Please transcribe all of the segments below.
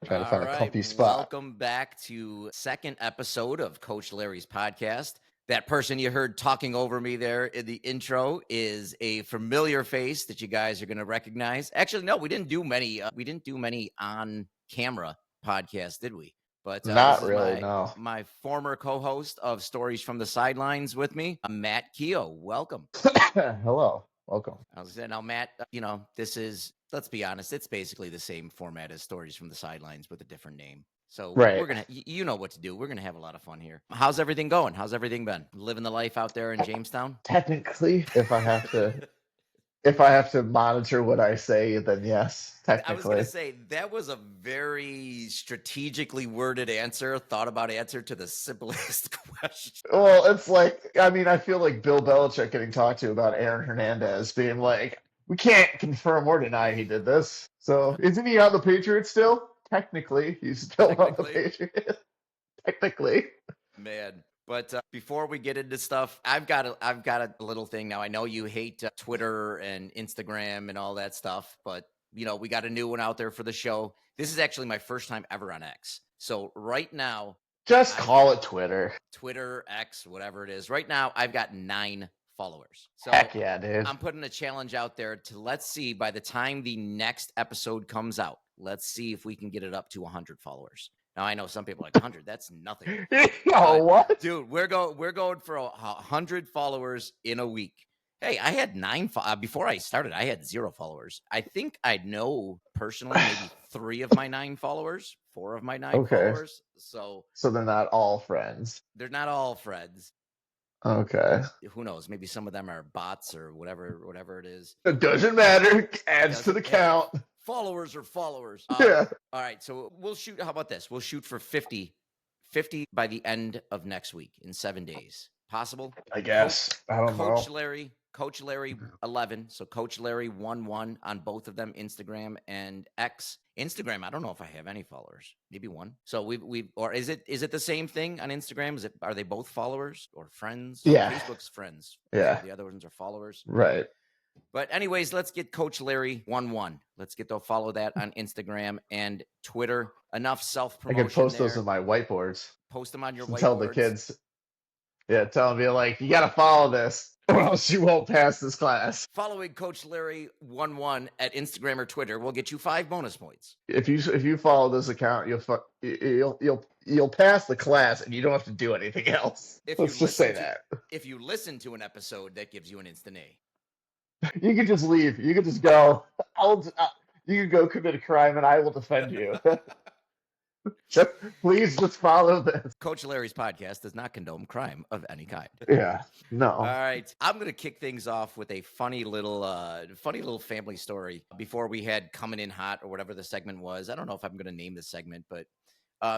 Trying to All find a right. comfy spot. Welcome back to second episode of Coach Larry's podcast. That person you heard talking over me there in the intro is a familiar face that you guys are going to recognize. Actually, no, we didn't do many on camera podcasts, did we? But this Not is really, no. my former co-host of Stories from the Sidelines with me, Matt Keough. Welcome. Hello, welcome. I was saying, now, Matt, this is, let's be honest, it's basically the same format as Stories from the Sidelines with a different name. So we're Right. going to, you know what to do. We're going to have a lot of fun here. How's everything going? How's everything been? Living the life out there in Jamestown? Technically, if I have to monitor what I say, then yes, I was going to technically. say, that was a very strategically worded answer, thought about answer to the simplest question. Well, it's like, I mean, I feel like Bill Belichick getting talked to about Aaron Hernandez being like, we can't confirm or deny he did this. So isn't he on the Patriots still? Technically, he's still on the Technically. Patriots. Technically. Man. But before we get into stuff, I've got a little thing now. I know you hate Twitter and Instagram and all that stuff, but we got a new one out there for the show. This is actually my first time ever on X. So right now, Just call it Twitter. Twitter, X, whatever it is. Right now, I've got 9 followers. So Heck yeah, dude. I'm putting a challenge out there to, let's see, by the time the next episode comes out, let's see if we can get it up to 100 followers. Now, I know some people are like 100. That's nothing. Oh, what? Dude, we're going for 100 followers in a week. Hey, I had 9 before I started. I had 0 followers. I think I know personally maybe 3 of my 9 followers, 4 of my 9 followers. So they're not all friends. they're not all friends. Okay. Who knows? Maybe some of them are bots or whatever it is. It doesn't matter. Adds to the count. Followers are followers. Yeah. All right. So we'll shoot. How about this? We'll shoot for 50 by the end of next week in 7 days. Possible? I guess. I don't know. Coach Larry 11. So Coach Larry 11 on both of them, Instagram and X. Instagram, I don't know if I have any followers. Maybe 1. So or is it the same thing on Instagram? Are they both followers or friends? Yeah. Facebook's friends. Yeah. So the other ones are followers. Right. But anyways, let's get Coach Larry 11. Let's follow that on Instagram and Twitter. Enough self-promotion. I can post those on my whiteboards. Post them on your whiteboards. Tell the kids. Yeah, tell them, be like, you got to follow this, or else you won't pass this class. Following Coach Larry 11 at Instagram or Twitter will get you 5 bonus points. If you follow this account, you'll pass the class, and you don't have to do anything else. Let's just say that. If you listen to an episode, that gives you an instant A. You can just leave. You can just go. You can go commit a crime, and I will defend you. Please just follow this. Coach Larry's podcast does not condone crime of any kind. Yeah, no. All right, I'm going to kick things off with a funny little family story before we had Coming In Hot or whatever the segment was. I don't know if I'm going to name this segment, but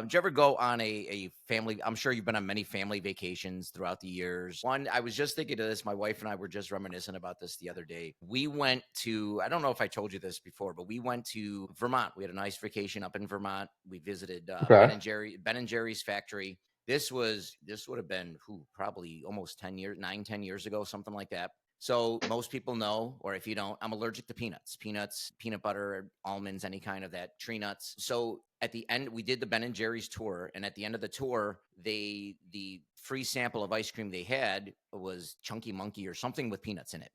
did you ever go on a family? I'm sure you've been on many family vacations throughout the years. One, I was just thinking of this. My wife and I were just reminiscing about this the other day. We went to, I don't know if I told you this before, but we went to Vermont. We had a nice vacation up in Vermont. We visited Ben and Jerry's factory. This would have been probably almost 10 years ago, something like that. So most people know, or if you don't, I'm allergic to peanuts, peanut butter, almonds, any kind of that, tree nuts. So at the end, we did the Ben and Jerry's tour. And at the end of the tour, the free sample of ice cream they had was Chunky Monkey or something with peanuts in it.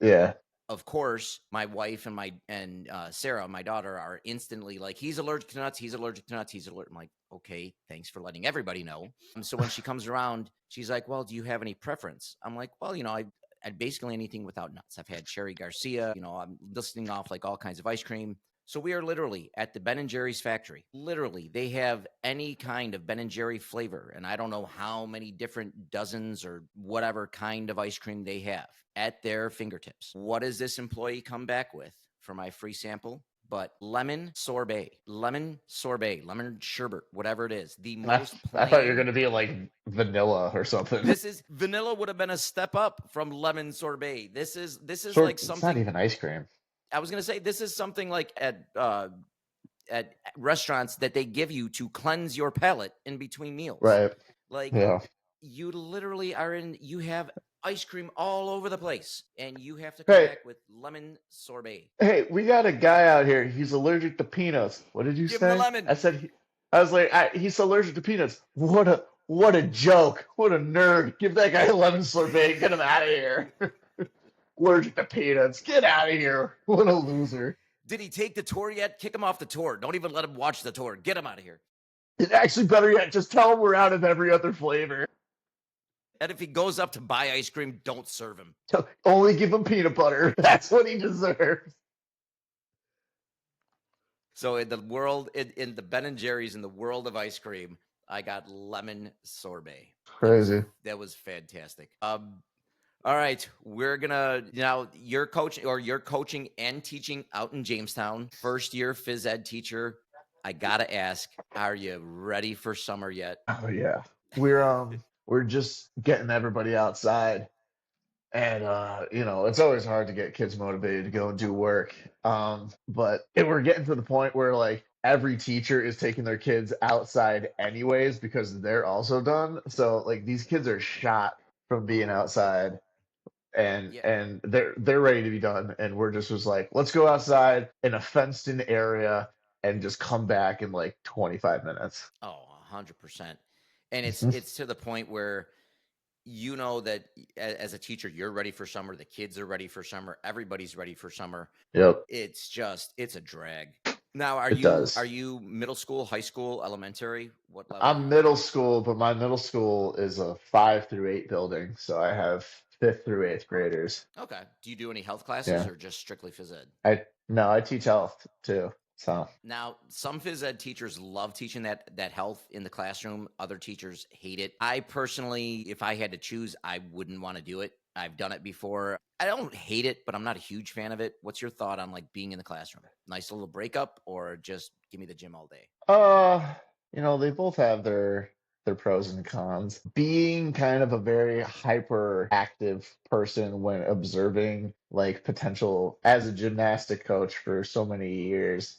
Yeah. Of course, my wife and Sarah, my daughter, are instantly like, he's allergic to nuts. He's allergic to nuts. He's allergic. I'm like, okay, thanks for letting everybody know. So when she comes around, she's like, well, do you have any preference? I'm like, well, I'd basically anything without nuts. I've had Cherry Garcia, I'm listing off like all kinds of ice cream. So we are literally at the Ben and Jerry's factory. Literally, they have any kind of Ben and Jerry flavor. And I don't know how many different dozens or whatever kind of ice cream they have at their fingertips. What does this employee come back with for my free sample? But lemon sorbet, lemon sherbet, whatever it is. The most plain. I thought you were going to be like vanilla or something. Vanilla would have been a step up from lemon sorbet. This is like something. It's not even ice cream. I was going to say, this is something like at restaurants that they give you to cleanse your palate in between meals. Right. Like, you literally you have ice cream all over the place, and you have to come Hey, back with lemon sorbet. hey, we got a guy out here. He's allergic to peanuts. What did you Give him the say? lemon. I was like, he's allergic to peanuts. What a joke. What a nerd. Give that guy a lemon sorbet. Get him out of here. Allergic to peanuts. Get out of here. What a loser. Did he take the tour yet? Kick him off the tour. Don't even let him watch the tour. Get him out of here. And actually, better yet, just tell him we're out of every other flavor. And if he goes up to buy ice cream, don't serve him. Only give him peanut butter. That's what he deserves. So in the world, in the Ben and Jerry's, in the world of ice cream, I got lemon sorbet. Crazy. That was fantastic. All right, we're gonna now. You're coaching and teaching out in Jamestown. First year phys ed teacher. I gotta ask, are you ready for summer yet? Oh yeah. We're just getting everybody outside. And it's always hard to get kids motivated to go and do work. But we're getting to the point where like every teacher is taking their kids outside anyways because they're also done. So like these kids are shot from being outside and Yeah. and they're ready to be done. And we're just was like, let's go outside in a fenced in area and just come back in like 25 minutes. Oh, 100%. And it's to the point where you know that as a teacher, you're ready for summer. The kids are ready for summer. Everybody's ready for summer. Yep, It's a drag. Now, it are does. you middle school, high school, elementary? What level are I'm you at? middle school, but my middle school is a 5 through 8 building, so I have fifth through eighth graders. Okay. Do you do any health classes Yeah, or just strictly phys ed? I no, I teach health too. So Now, some phys ed teachers love teaching that health in the classroom. Other teachers hate it. I personally, if I had to choose, I wouldn't want to do it. I've done it before. I don't hate it, but I'm not a huge fan of it. What's your thought on like being in the classroom? Nice little breakup, or just give me the gym all day? uh, they both have their pros and cons. Being kind of a very hyperactive person when observing like potential as a gymnastic coach for so many years,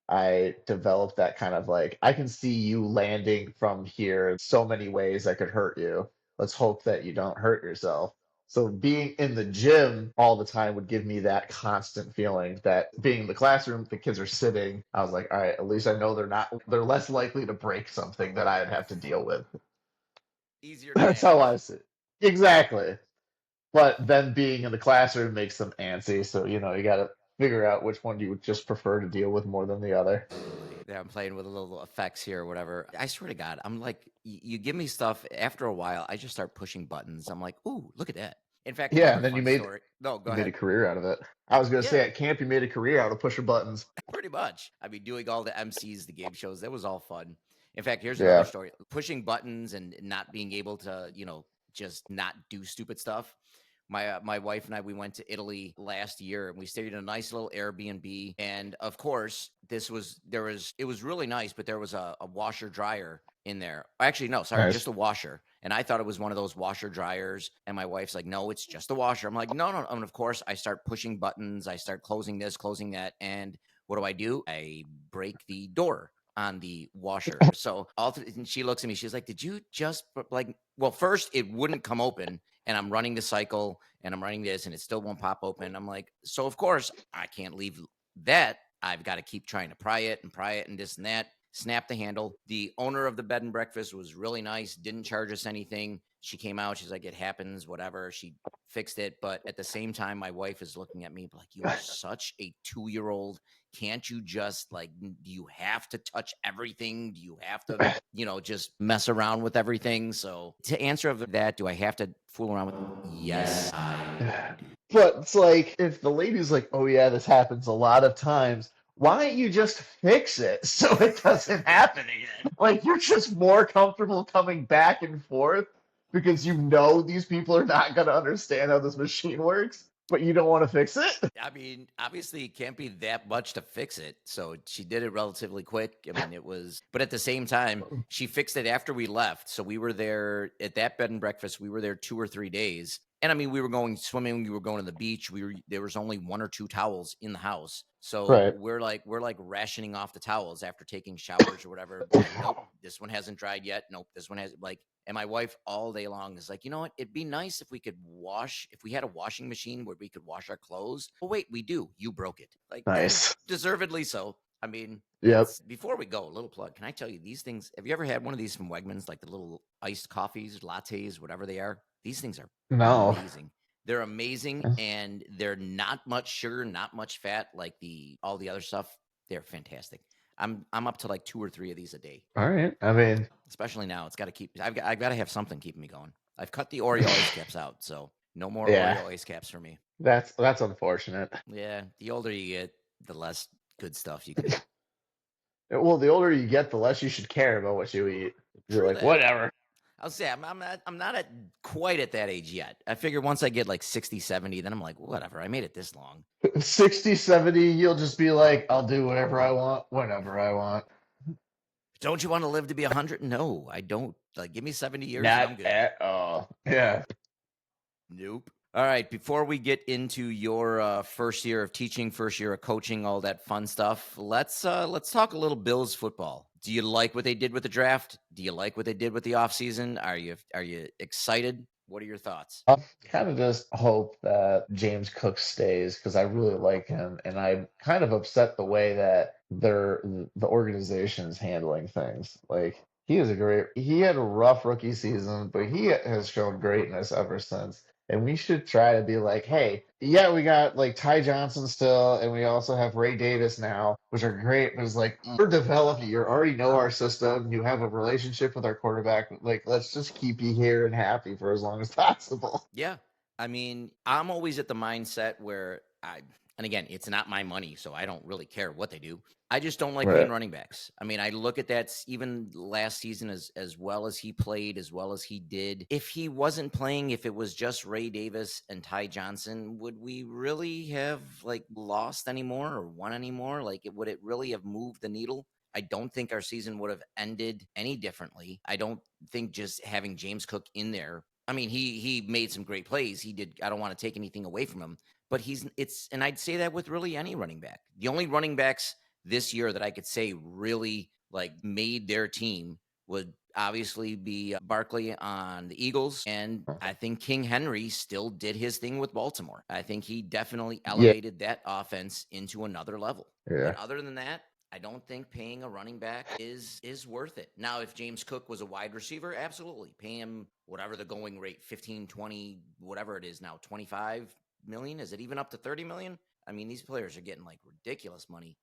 I developed that kind of like, I can see you landing from here so many ways that could hurt you. Let's hope that you don't hurt yourself. So being in the gym all the time would give me that constant feeling that being in the classroom, the kids are sitting. I was like, all right, at least I know they're less likely to break something that I'd have to deal with. Easier to That's how I manage. see it. Exactly. But then being in the classroom makes them antsy. So, you got to figure out which one you would just prefer to deal with more than the other. Absolutely. Yeah, I'm playing with a little effects here or whatever. I swear to God, I'm like, you give me stuff. After a while, I just start pushing buttons. I'm like, ooh, look at that. In fact, Yeah, another and then you fun made story. No, go you made a ahead. career out of it. I was gonna say Yeah, at camp you made a career out of pushing buttons. pretty much. I mean, doing all the MCs, the game shows, that was all fun. In fact, here's another Yeah. story. Pushing buttons and not being able to, just not do stupid stuff. My wife and I, we went to Italy last year and we stayed in a nice little Airbnb. And of course, it was really nice, but there was a washer dryer in there. Actually, no, sorry, just Nice. a washer. And I thought it was one of those washer dryers. And my wife's like, no, it's just a washer. I'm like, no, no. And of course, I start pushing buttons. I start closing this, closing that. And what do? I break the door on the washer. So and she looks at me. She's like, "Did you just like?" Well, first it wouldn't come open, and I'm running the cycle, and I'm running this, and it still won't pop open. I'm like, so of course I can't leave that. I've got to keep trying to pry it, and this and that. Snap the handle. The owner of the bed and breakfast was really nice. Didn't charge us anything. She came out. She's like, "It happens. Whatever." She fixed it. But at the same time, my wife is looking at me like, "You are such a 2-year-old. Can't you just like, do you have to touch everything? Do you have to, just mess around with everything?" So to answer of that, do I have to fool around with them? Yes, I do. But it's like if the lady's like, "Oh yeah, this happens a lot of times," why don't you just fix it so it doesn't happen again? Like you're just more comfortable coming back and forth because you know these people are not gonna understand how this machine works, but you don't want to fix it. I mean, obviously, it can't be that much to fix it. So she did it relatively quick. I mean, but at the same time, she fixed it after we left. So we were there at that bed and breakfast. We were there 2 or 3 days. And I mean, we were going swimming. We were going to the beach. There was only 1 or 2 towels in the house. So Right. we're like rationing off the towels after taking showers or whatever. Like, nope, this one hasn't dried yet. Nope, this one has like. And my wife all day long is like, you know what? It'd be nice if we could wash, if we had a washing machine where we could wash our clothes. Oh wait, we do. You broke it. Like, and Nice. deservedly so. I mean, Yep. it's before we go, a little plug. Can I tell you these things? Have you ever had one of these from Wegmans, like the little iced coffees, lattes, whatever they are? These things are No. amazing. They're amazing, and they're not much sugar, not much fat like the all the other stuff. They're fantastic. I'm up to like 2 or 3 of these a day, All right. I mean, especially now. It's got to keep. I've got to have something keeping me going. I've cut the Oreo ice caps out, so no more yeah, Oreo ice caps for me. that's unfortunate. Yeah, the older you get, the less good stuff you can eat. Well, the older you get, the less you should care about what you eat. You're True like, that. whatever. I'll say I'm not at quite at that age yet. I figure once I get like 60, 70, then I'm like, whatever. I made it this long. 60, 70, you'll just be like, I'll do whatever I want, whenever I want. Don't you want to live to be 100? No, I don't. Like, give me 70 years and Not I'm good. at all. Yeah. Nope. All right. Before we get into your first year of teaching, first year of coaching, all that fun stuff, let's talk a little Bills football. Do you like what they did with the draft? Do you like what they did with the offseason? Are you excited? What are your thoughts? I kind of just hope that James Cook stays because I really like him, and I'm kind of upset the way that the organization is handling things. Like he had a rough rookie season, but he has shown greatness ever since. And we should try to be like, hey, yeah, we got like Ty Johnson still, and we also have Ray Davis now, which are great. But it's like you're developing, you already know our system, you have a relationship with our quarterback. Like, let's just keep you here and happy for as long as possible. Yeah. I mean, I'm always at the mindset where and again, it's not my money, so I don't really care what they do. I just don't like paying Right. running backs. I mean, I look at that even last season as well as he played, as well as he did. If he wasn't playing, if it was just Ray Davis and Ty Johnson, would we really have like lost anymore or won anymore? Like, would it really have moved the needle? I don't think our season would have ended any differently. I don't think just having James Cook in there. I mean, he made some great plays. He did. I don't want to take anything away from him, but and I'd say that with really any running back. The only running backs this year that I could say really like made their team would obviously be Barkley on the Eagles, and I think King Henry still did his thing with Baltimore. I think he definitely Yeah. elevated that offense into another level. Yeah. But other than that, I don't think paying a running back is worth it. Now, if James Cook was a wide receiver, absolutely. Pay him whatever the going rate, 15, 20, whatever it is now, 25 million. Is it even up to 30 million? I mean, these players are getting like ridiculous money.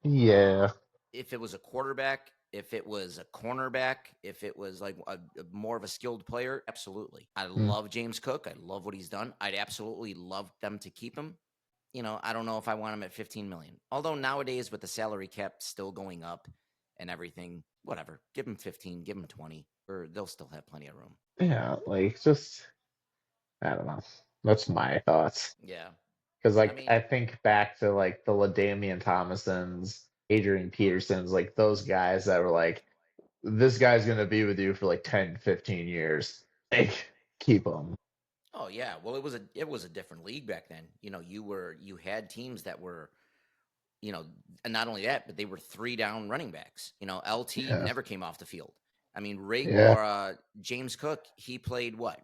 Yeah. If it was a quarterback, if it was a cornerback, if it was like more of a skilled player, absolutely. I Mm. love James Cook. I love what he's done. I'd absolutely love them to keep him. I don't know if I want him at 15 million. Although nowadays with the salary cap still going up and everything, whatever. Give him 15, give him 20, or they'll still have plenty of room. Yeah. Like, just, I don't know. That's my thoughts. Yeah. Because, I like, mean, I think back to, like, the LaDainian Thomasons, Adrian Petersons, like, those guys that were like, this guy's going to be with you for like 10, 15 years. Like, keep him. oh yeah. Well, it was a different league back then. You had teams that were, and not only that, but they were 3 down running backs. LT Yeah. never came off the field. I mean, Ray Yeah. or James Cook, he played what?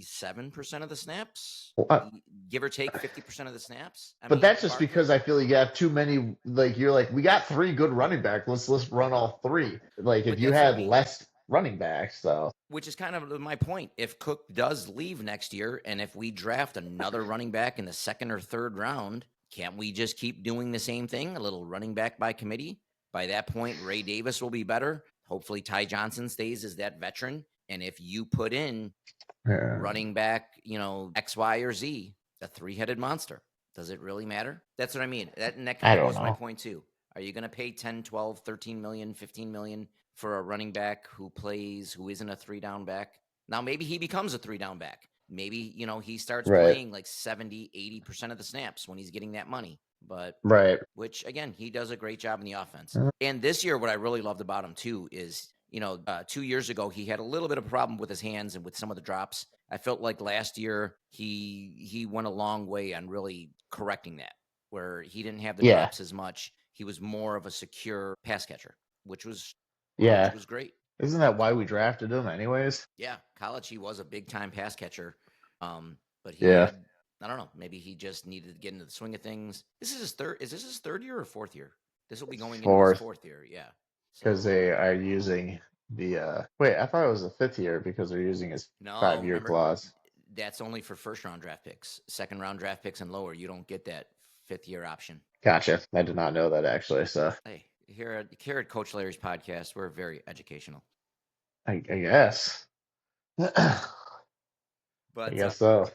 7% of the snaps, Well, give or take 50% of the snaps. I but mean, that's just because Barkley, I feel like you have too many. Like you're like, we got three good running backs. Let's run all three. Like if but you that's what I had mean. less running backs, so Which is kind of my point. If Cook does leave next year, and if we draft another running back in the second or third round, can't we just keep doing the same thing? A little running back by committee. By that point, Ray Davis will be better. Hopefully, Ty Johnson stays as that veteran. And if you put in yeah, running back, X, Y, or Z, a three-headed monster. Does it really matter? That's what I mean. And that I kind of don't goes to my know. point too. Are you going to pay 10, 12, 13 million, 15 million for a running back who isn't a 3-down back? Now, maybe he becomes a 3-down back. Maybe, he starts Right, playing like 70, 80% of the snaps when he's getting that money. But right. which again, he does a great job in the offense. And this year, what I really loved about him too is, 2 years ago, he had a little bit of a problem with his hands and with some of the drops. I felt like last year he went a long way on really correcting that. where he didn't have the Yeah, drops as much. He was more of a secure pass catcher, which was which yeah. was great. Isn't that why we drafted him, anyways? Yeah, college he was a big time pass catcher. But he Yeah, had, I don't know, maybe he just needed to get into the swing of things. This is his third. Is this his third year or fourth year? This will be going into his fourth, fourth year. Yeah. because So they are using the wait, I thought it was a fifth year because they're using his no, 5 year remember clause. that's only for first round draft picks. Second round draft picks and lower, you don't get that fifth year option. Gotcha. I did not know that actually, so Hey, here at Coach Larry's podcast, we're very educational. I guess. I But guess so.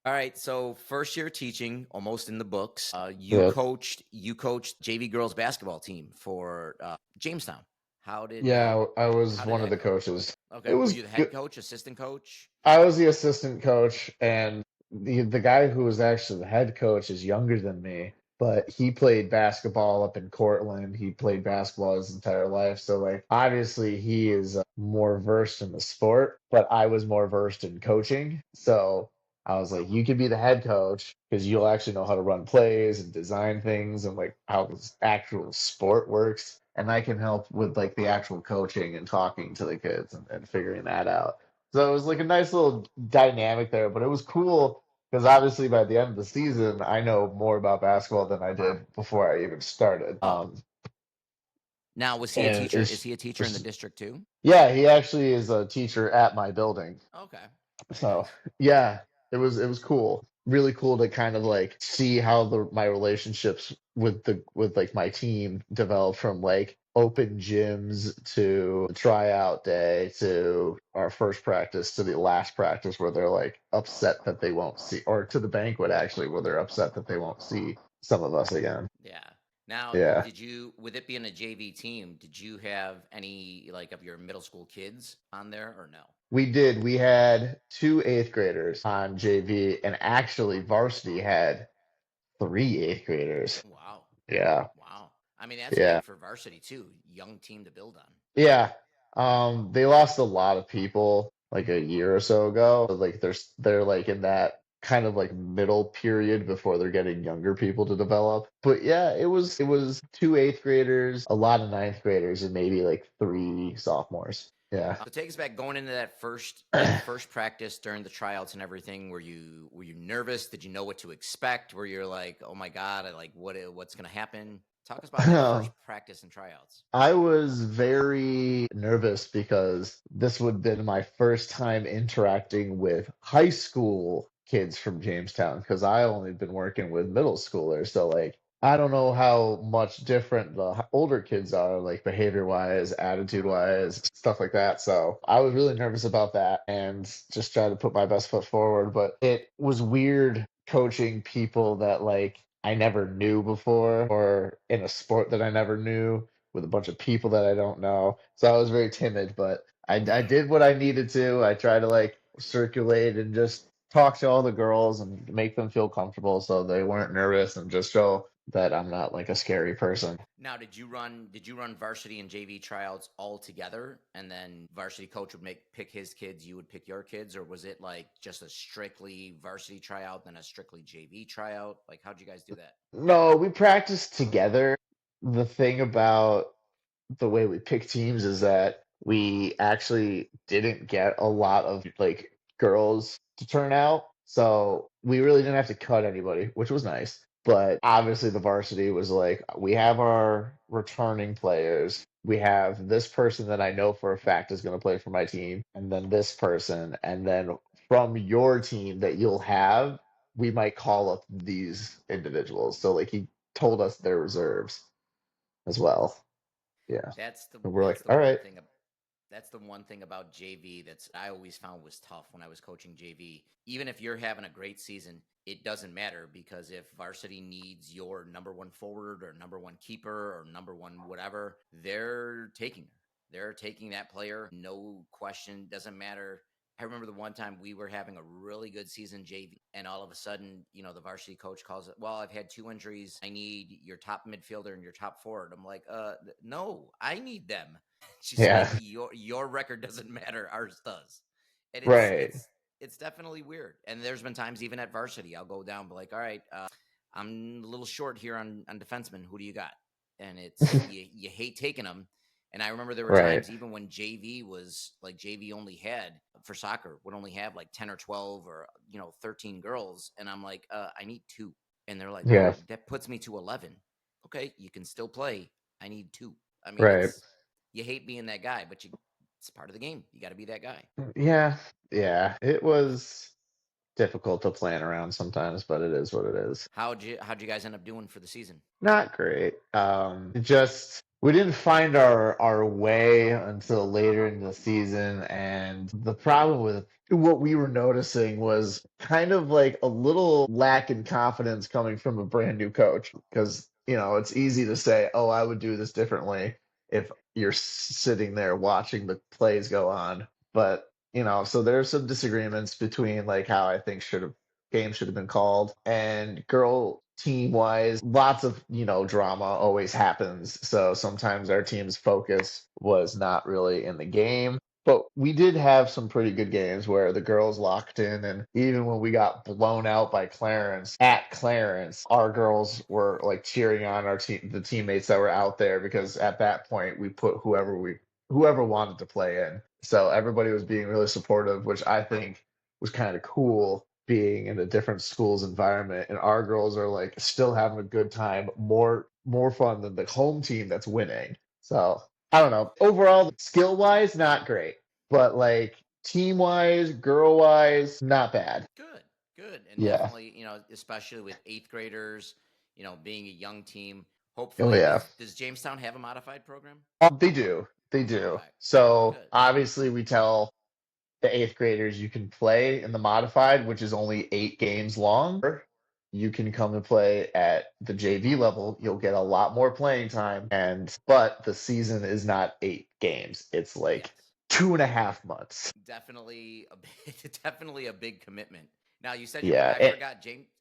all right, so first year teaching, almost in the books. You Yeah, coached JV girls basketball team for Jamestown. yeah. I was How did one of that the go? coaches. Okay, It were was you the head good. coach, assistant coach? I was the assistant coach, and the guy who was actually the head coach is younger than me, but he played basketball up in Cortland. He played basketball his entire life, so like obviously he is more versed in the sport, but I was more versed in coaching. So I was like, you could be the head coach because you'll actually know how to run plays and design things and like how this actual sport works. And I can help with like the actual coaching and talking to the kids and figuring that out. So it was like a nice little dynamic there, but it was cool because obviously by the end of the season, I know more about basketball than I did before I even started. Oh, now was he a And teacher? Is he a teacher in the district too? yeah, he actually is a teacher at my building. Okay, very So nice. yeah, it was cool. Really cool to kind of like see how the my relationships with like my team develop from like open gyms to tryout day to our first practice to the last practice where they're like upset that they won't see or to the banquet actually where they're upset that they won't see some of us again. Yeah. Now, Yeah. did you, with it being a JV team, did you have any like of your middle school kids on there or no? We did. We had two eighth graders on JV, and actually varsity had three eighth graders. Wow. Yeah. Wow. I mean, that's Yeah. big for varsity too. Young team to build on. Yeah. They lost a lot of people like a year or so ago. Like they're like in that kind of like middle period before they're getting younger people to develop. But yeah, it was two eighth graders, a lot of ninth graders, and maybe like three sophomores. Yeah. So take us back going into that first practice during the tryouts and everything. Were you nervous? Did you know what to expect? Were you like, oh my god, I like what's gonna happen? Talk us about that first practice and tryouts. I was very nervous because this would have been my first time interacting with high school kids from Jamestown because I only been working with middle schoolers. So like I don't know how much different the older kids are, like behavior wise, attitude wise, stuff like that. So I was really nervous about that and just tried to put my best foot forward. But it was weird coaching people that like I never knew before or in a sport that I never knew with a bunch of people that I don't know. So I was very timid, but I did what I needed to. I tried to like circulate and just talk to all the girls and make them feel comfortable so they weren't nervous and just show that I'm not like a scary person. Now, did you run varsity and JV tryouts all together, and then varsity coach would make pick his kids, you would pick your kids, or was it like just a strictly varsity tryout, then a strictly JV tryout? Like, how'd you guys do that? No, we practiced together. The thing about the way we pick teams is that we actually didn't get a lot of like girls to turn out. So we really didn't have to cut anybody, which was nice. But obviously the varsity was like, we have our returning players. We have this person that I know for a fact is going to play for my team, and then this person, and then from your team that you'll have, we might call up these individuals. So like he told us their reserves as well. Yeah. That's the And we're that's like, the all one right. thing. That's the one thing about JV that's I always found was tough when I was coaching JV. Even if you're having a great season, it doesn't matter because if varsity needs your number one forward or number one keeper or number one whatever, they're taking her. They're taking that player, no question, doesn't matter. I remember the one time we were having a really good season JV, and all of a sudden, the varsity coach calls it. Well, I've had two injuries. I need your top midfielder and your top forward. I'm like, no, I need them. She's like, Yeah. your record doesn't matter, ours does. And it's Right. it's it's definitely weird. And there's been times even at varsity, I'll go down, be like, all right, I'm a little short here on defensemen. Who do you got? And it's you hate taking them. And I remember there were Right. times even when JV was like JV only had for soccer would only have like 10 or 12 or 13 girls, and I'm like, I need two, and they're like, Yeah. well, that puts me to 11. Okay, you can still play. I need two. I mean, Right. it's you hate being that guy, but it's part of the game. You got to be that guy. Yeah. Yeah. It was difficult to plan around sometimes, but it is what it is. How'd you guys end up doing for the season? Not great. Just we didn't find our way until later in the season, and the problem with what we were noticing was kind of like a little lack in confidence coming from a brand new coach. Because it's easy to say, "Oh, I would do this differently," if you're sitting there watching the plays go on. But so there's some disagreements between like how I think games should have been called. And girl team wise, lots of, drama always happens. So sometimes our team's focus was not really in the game. But we did have some pretty good games where the girls locked in, and even when we got blown out by Clarence at Clarence, our girls were like cheering on our team, the teammates that were out there, because at that point we put whoever wanted to play in. So everybody was being really supportive, which I think was kind of cool, being in a different school's environment, and our girls are like still having a good time, more fun than the home team that's winning. So I don't know. Overall, skill wise, not great, but like team wise, girl wise, not bad. Good, good, and Yeah. definitely, especially with eighth graders, being a young team. Oh Hopefully, yeah. does Jamestown have a modified program? They do. They do. Okay, So good. obviously we tell the eighth graders you can play in the modified, which is only 8 games long. Or you can come and play at the JV level. You'll get a lot more playing time, but the season is not 8 games. It's like Yes, 2.5 months. definitely definitely a big commitment. Now, you said Yeah.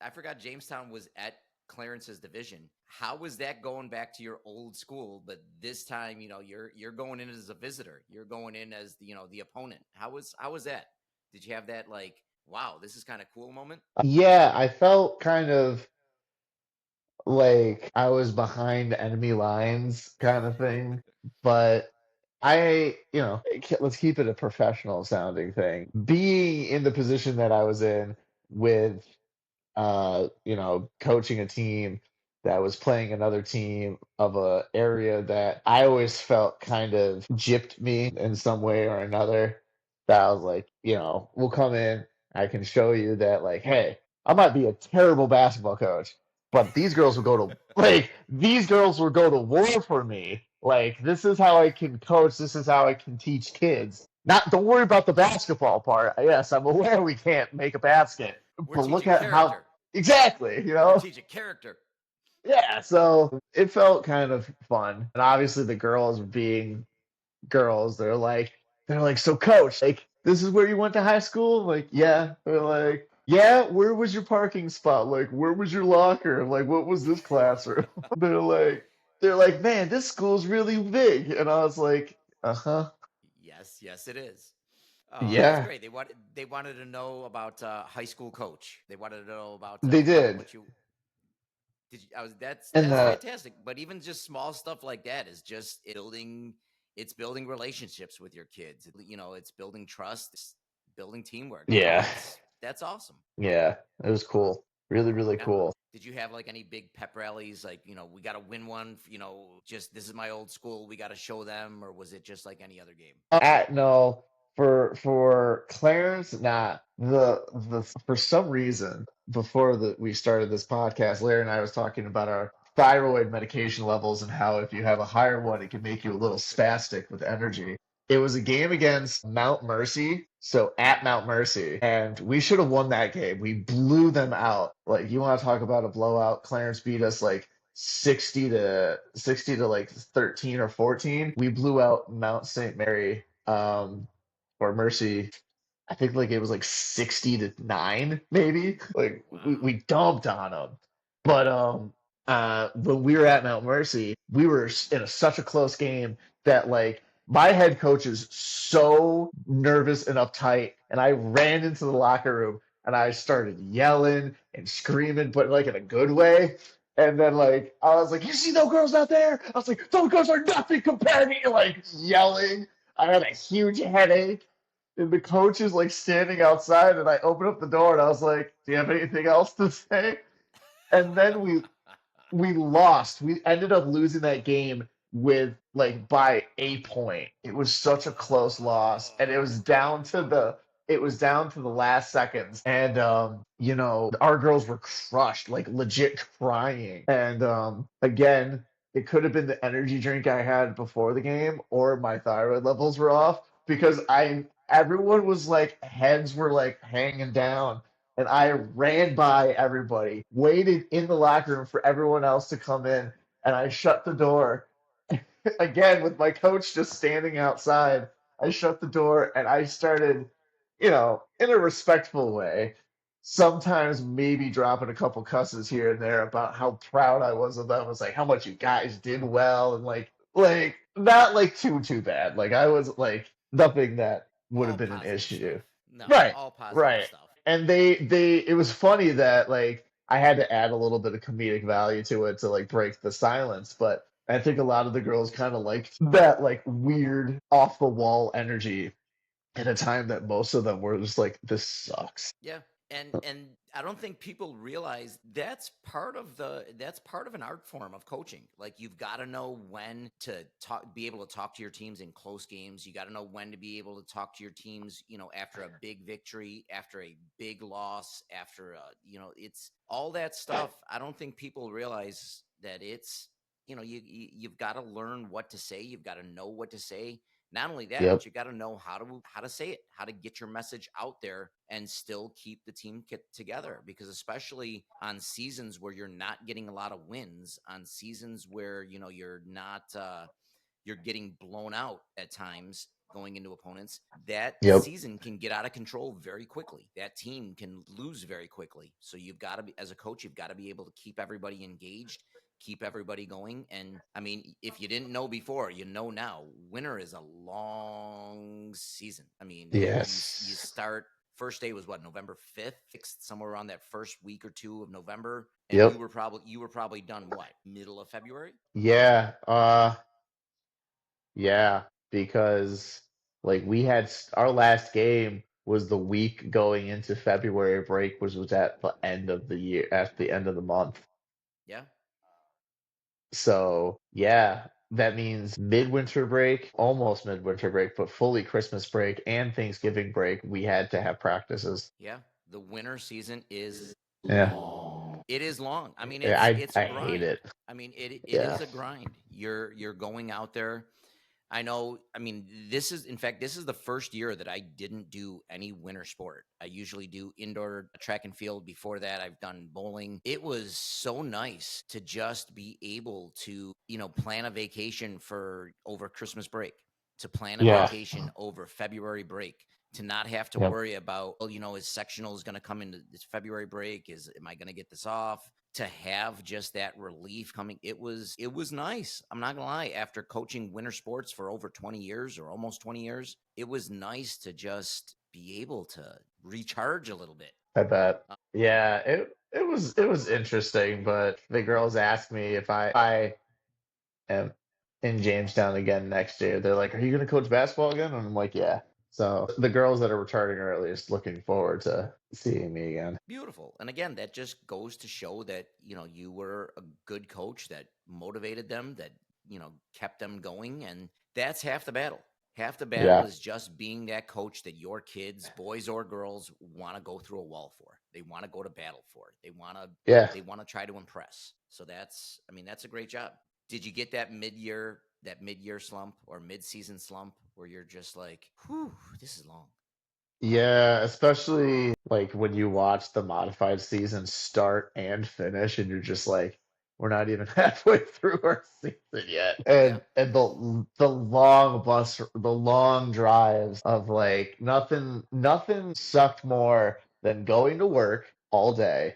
I forgot Jamestown was at Clarence's division. How was that going back to your old school? But this time, you're going in as a visitor. You're going in as the opponent. How was that? Did you have that like, wow, this is kind of cool moment? Yeah, I felt kind of like I was behind enemy lines kind of thing. But let's keep it a professional sounding thing. Being in the position that I was in with coaching a team that was playing another team of a area that I always felt kind of gypped me in some way or another. That I was like, we'll come in, I can show you that, like, hey, I might be a terrible basketball coach, but these girls will go to war for me. Like, this is how I can coach, this is how I can teach kids. Not Don't worry about the basketball part. Yes, I'm aware we can't make a basket, We're but look teaching at how character. exactly, We're teaching character. yeah. So it felt kind of fun, and obviously the girls being girls, they're like, so coach, like, this is where you went to high school? Like, yeah. They're like, yeah. Where was your parking spot? Like, where was your locker? Like, what was this classroom? they're like, they're like, man, this school's really big, and I was like, uh huh, Yes, yes, it is. Oh, that's yeah, great. They wanted to know about high school coach. They wanted to know about they did, what you did. I was and that's fantastic. But even just small stuff like that is just building. It's building relationships with your kids. It's building trust, it's building teamwork. yeah, That's awesome. yeah, it was cool, really, really Now, cool. did you have like any big pep rallies? Like, we got to win one. Just this is my old school. We got to show them, or was it just like any other game? No, for Clarence, not the for some reason before we started this podcast, Larry and I was talking about our thyroid medication levels and how if you have a higher one, it can make you a little spastic with energy. It was a game against Mount Mercy, so at Mount Mercy, and we should have won that game. We blew them out. Like, you want to talk about a blowout? Clarence beat us like 60 to like 13 or 14. We blew out Mount St. Mary, or Mercy. I think like it was like 60-9, maybe. Like we Wow. dumped on them. But when we were at Mount Mercy, we were in such a close game that like my head coach is so nervous and uptight, and I ran into the locker room and I started yelling and screaming, but like in a good way. And then like I was like, "You see those girls out there?" I was like, "Those girls are nothing compared to you!" Like yelling. I had a huge headache, and the coach is like standing outside, and I opened up the door, and I was like, "Do you have anything else to say?" And then we lost. We ended up losing that game with like by a point. It was such a close loss, and it was down to the last seconds. And our girls were crushed, like legit crying. And again, it could have been the energy drink I had before the game, or my thyroid levels were off because I everyone was like heads were like hanging down, and I ran by everybody, waited in the locker room for everyone else to come in, and I shut the door. Again, with my coach just standing outside, I shut the door and I started, in a respectful way, sometimes maybe dropping a couple cusses here and there about how proud I was of them. It's like how much you guys did well, and like not like too bad. Like I was like nothing that would have All been an positive issue. stuff. No, Right, all positive right. stuff. And they it was funny that like I had to add a little bit of comedic value to it to like break the silence, but I think a lot of the girls kind of liked that like weird off the wall energy at a time that most of them were just like, this sucks. Yeah. And I don't think people realize that's part of an art form of coaching. Like you've got to know when to talk, be able to talk to your teams in close games. You got to know when to be able to talk to your teams, after a big victory, after a big loss, after it's all that stuff. I don't think people realize that it's you've got to learn what to say. You've got to know what to say. Not only that, but Yep. you got to know how to say it, how to get your message out there and still keep the team together. Because especially on seasons where you're not getting a lot of wins, on seasons where you're not you're getting blown out at times going into opponents, that Yep. season can get out of control very quickly. That team can lose very quickly. So you've got to be, as a coach, you've got to be able to keep everybody engaged, keep everybody going. And I mean, if you didn't know before, you know now, winter is a long season. I mean, you Yes. start, first day was what, November 5th, somewhere around that first week or two of November. And Yep. you were probably done what, middle of February? Yeah. Yeah, because like our last game was the week going into February break, which was at the end of the year, at the end of the month. Yeah. So yeah, that means midwinter break, almost midwinter break, but fully Christmas break and Thanksgiving break. We had to have practices. Yeah, the winter season is Yeah, long. It is long. I mean, yeah, it's a I hate grind. it. I mean, it Yeah, is a grind. You're going out there. I know. I mean, this is the first year that I didn't do any winter sport. I usually do indoor track and field. Before that, I've done bowling. It was so nice to just be able to, plan a vacation for over Christmas break, to plan a yeah, vacation over February break, to not have to yep, worry about, well, is sectional is going to come into this February break? Am I going to get this off? To have just that relief coming, it was nice. I'm not gonna lie. After coaching winter sports for over 20 years or almost 20 years, it was nice to just be able to recharge a little bit. I bet. Um, Yeah, it was interesting, but the girls asked me if I am in Jamestown again next year. They're like, "Are you going to coach basketball again?" And I'm like, "Yeah." So the girls that are returning are at least looking forward to seeing me again. Beautiful. And again, that just goes to show that, you were a good coach that motivated them, that, kept them going. And that's half the battle. Half the battle Yeah, is just being that coach that your kids, boys or girls, want to go through a wall for. They want to go to battle for. yeah, They want to try to impress. So I mean, that's a great job. Did you get that mid-year slump or mid-season slump where you're just like, whew, this is long? yeah. Especially like when you watch the modified season start and finish, and you're just like, we're not even halfway through our season yet. Yeah. And the long drives of like nothing sucked more than going to work all day,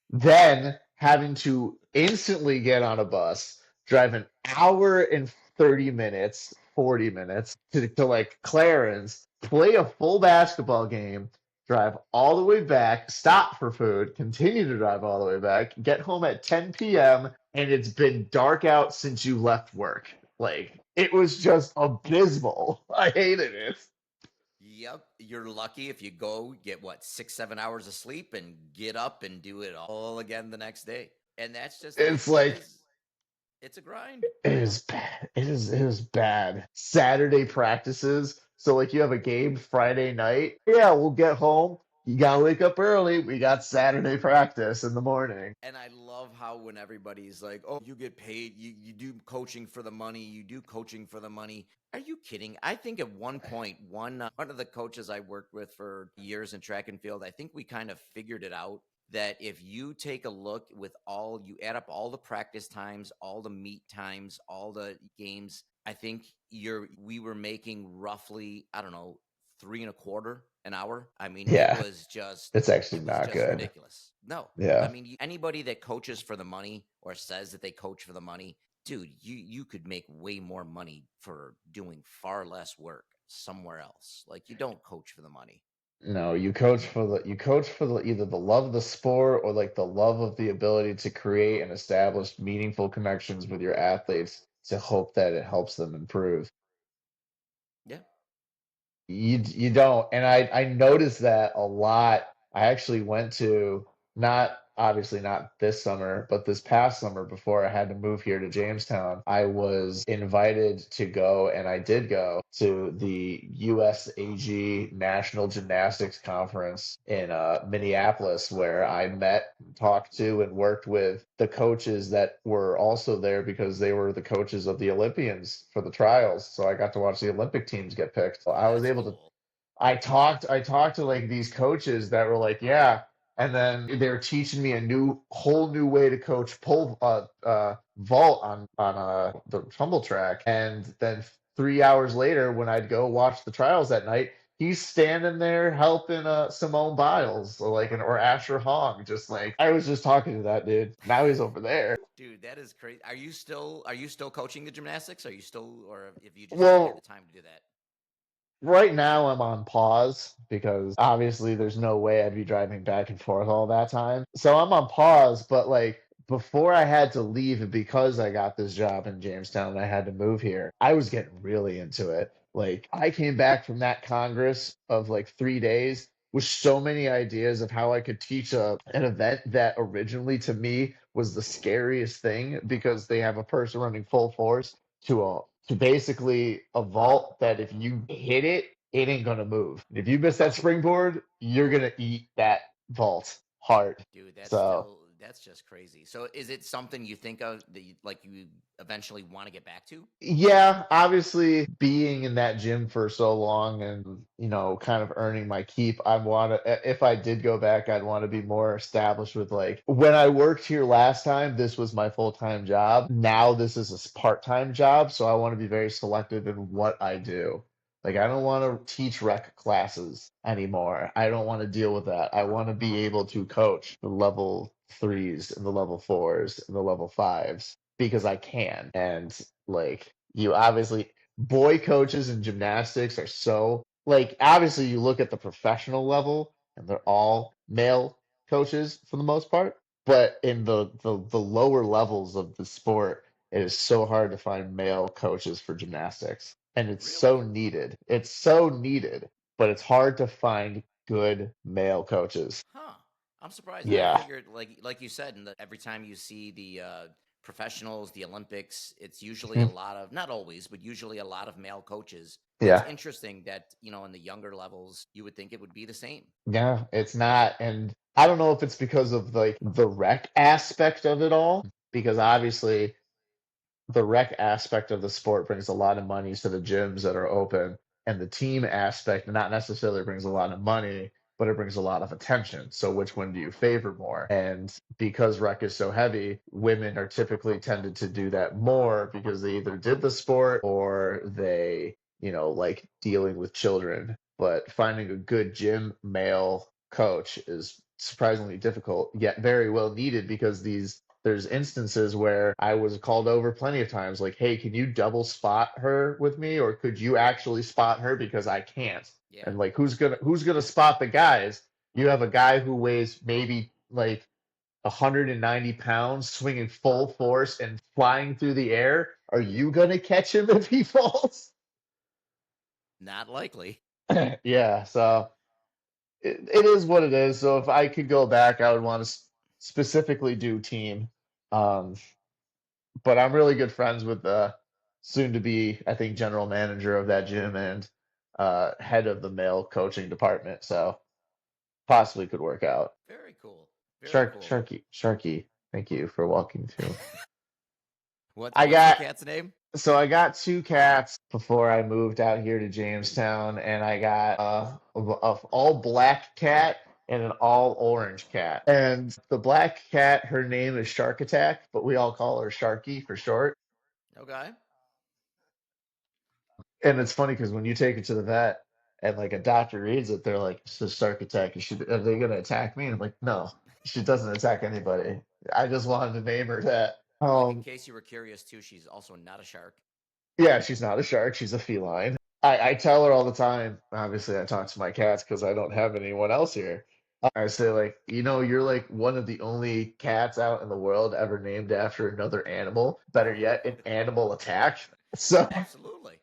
then having to instantly get on a bus, drive an hour and 30 minutes, 40 minutes to like Clarence, play a full basketball game, drive all the way back, stop for food, continue to drive all the way back, get home at 10 p.m., and it's been dark out since you left work. Like, it was just abysmal. I hated it. Yep, you're lucky if you go get what 6 7 hours of sleep and get up and do it all again the next day. And that's just It's it like, is it's a grind. it is bad. It is bad. Saturday practices. So like you have a game Friday night. Yeah, we'll get home. You gotta wake up early. We got Saturday practice in the morning. And I love how when everybody's like, "Oh, you get paid, you do coaching for the money, you do coaching for the money." Are you kidding? I think at one point, one of the coaches I worked with for years in track and field, I think we kind of figured it out that if you take a look with all, you add up all the practice times, all the meet times, all the games, I think we were making roughly, I don't know, three and a quarter an hour. I mean, Yeah, it's actually it was not just good. ridiculous. No, I Yeah. mean, anybody that coaches for the money or says that they coach for the money, dude, you could make way more money for doing far less work somewhere else. Like you don't coach for the money. No, you coach for the either the love of the sport or like the love of the ability to create and establish meaningful connections with your athletes to hope that it helps them improve. Yeah. You don't, and I noticed that a lot. I actually went to, not obviously not this summer, but this past summer before I had to move here to Jamestown. I was invited to go, and I did go to the USAG National Gymnastics Conference in Minneapolis, where I met, talked to, and worked with the coaches that were also there because they were the coaches of the Olympians for the trials. So I got to watch the Olympic teams get picked. So Oh, I was that's able to cool. I talked to like these coaches that were like, yeah, and then they were teaching me a whole new way to coach pole vault on the tumble track. And then 3 hours later, when I'd go watch the trials that night, he's standing there helping Simone Biles or Asher Hong. Just like I was just talking to that dude. Now he's over there. Dude, that is crazy. Are you still coaching the gymnastics? Are you still or have you just not had the Well, time to do that? right now, I'm on pause because obviously there's no way I'd be driving back and forth all that time. So I'm on pause, but like before I had to leave and because I got this job in Jamestown and I had to move here, I was getting really into it. Like I came back from that Congress of like 3 days with so many ideas of how I could teach an event that originally to me was the scariest thing because they have a person running full force to basically a vault that if you hit it, it ain't gonna move. If you miss that springboard, you're gonna eat that vault hard. Dude, So that's just crazy. So is it something you think of that you eventually want to get back to? yeah, obviously being in that gym for so long and kind of earning my keep, I want to if I did go back, I'd want to be more established with like when I worked here last time, this was my full-time job. Now this is a part-time job, so I want to be very selective in what I do. Like I don't want to teach rec classes anymore. I don't want to deal with that. I want to be able to coach the level threes and the level fours and the level fives because I can. And like you obviously boy coaches in gymnastics are so like obviously you look at the professional level and they're all male coaches for the most part, but in the lower levels of the sport, it is so hard to find male coaches for gymnastics. And it's so Really? needed. It's so needed, but it's hard to find good male coaches. Huh. I'm surprised. I Yeah. figured, like you said, every time you see the professionals, the Olympics, it's usually a Mhm. lot of, not always, but usually a lot of male coaches. So it's Yeah. interesting that, in the younger levels, you would think it would be the same. Yeah, it's not. And I don't know if it's because of like the rec aspect of it all, because obviously the rec aspect of the sport brings a lot of money to the gyms that are open, and the team aspect not necessarily brings a lot of money, but it brings a lot of attention. So which one do you favor more? And because rec is so heavy, women are typically tended to do that more because they either did the sport or they, like dealing with children. But finding a good gym male coach is surprisingly difficult, yet very well needed because there's instances where I was called over plenty of times, like, hey, can you double spot her with me, or could you actually spot her because I can't? Yeah. And like, who's gonna spot the guys? You have a guy who weighs maybe like 190 pounds, swinging full force and flying through the air. Are you gonna catch him if he falls? Not likely. Yeah, so it is what it is. So if I could go back, I would want to specifically do team. Um, but I'm really good friends with the soon to be, I think, general manager of that gym and head of the male coaching department. So possibly could work out. Very cool. Very Shark, cool. Sharky. Thank you for walking too. I What's the got cat's name? So I got two cats before I moved out here to Jamestown, and I got a all black cat and an all orange cat. And the black cat, her name is Shark Attack, but we all call her Sharky for short. Okay. And it's funny because when you take it to the vet and like a doctor reads it, they're like, "It's a Shark Attack. Are they gonna attack me?" And I'm like, "No, she doesn't attack anybody. I just wanted to name her that." Like in case you were curious too, she's also not a shark. Yeah, she's not a shark. She's a feline. I tell her all the time. Obviously, I talk to my cats because I don't have anyone else here. I say, like, you're like one of the only cats out in the world ever named after another animal. Better yet, an animal attack. So, Absolutely.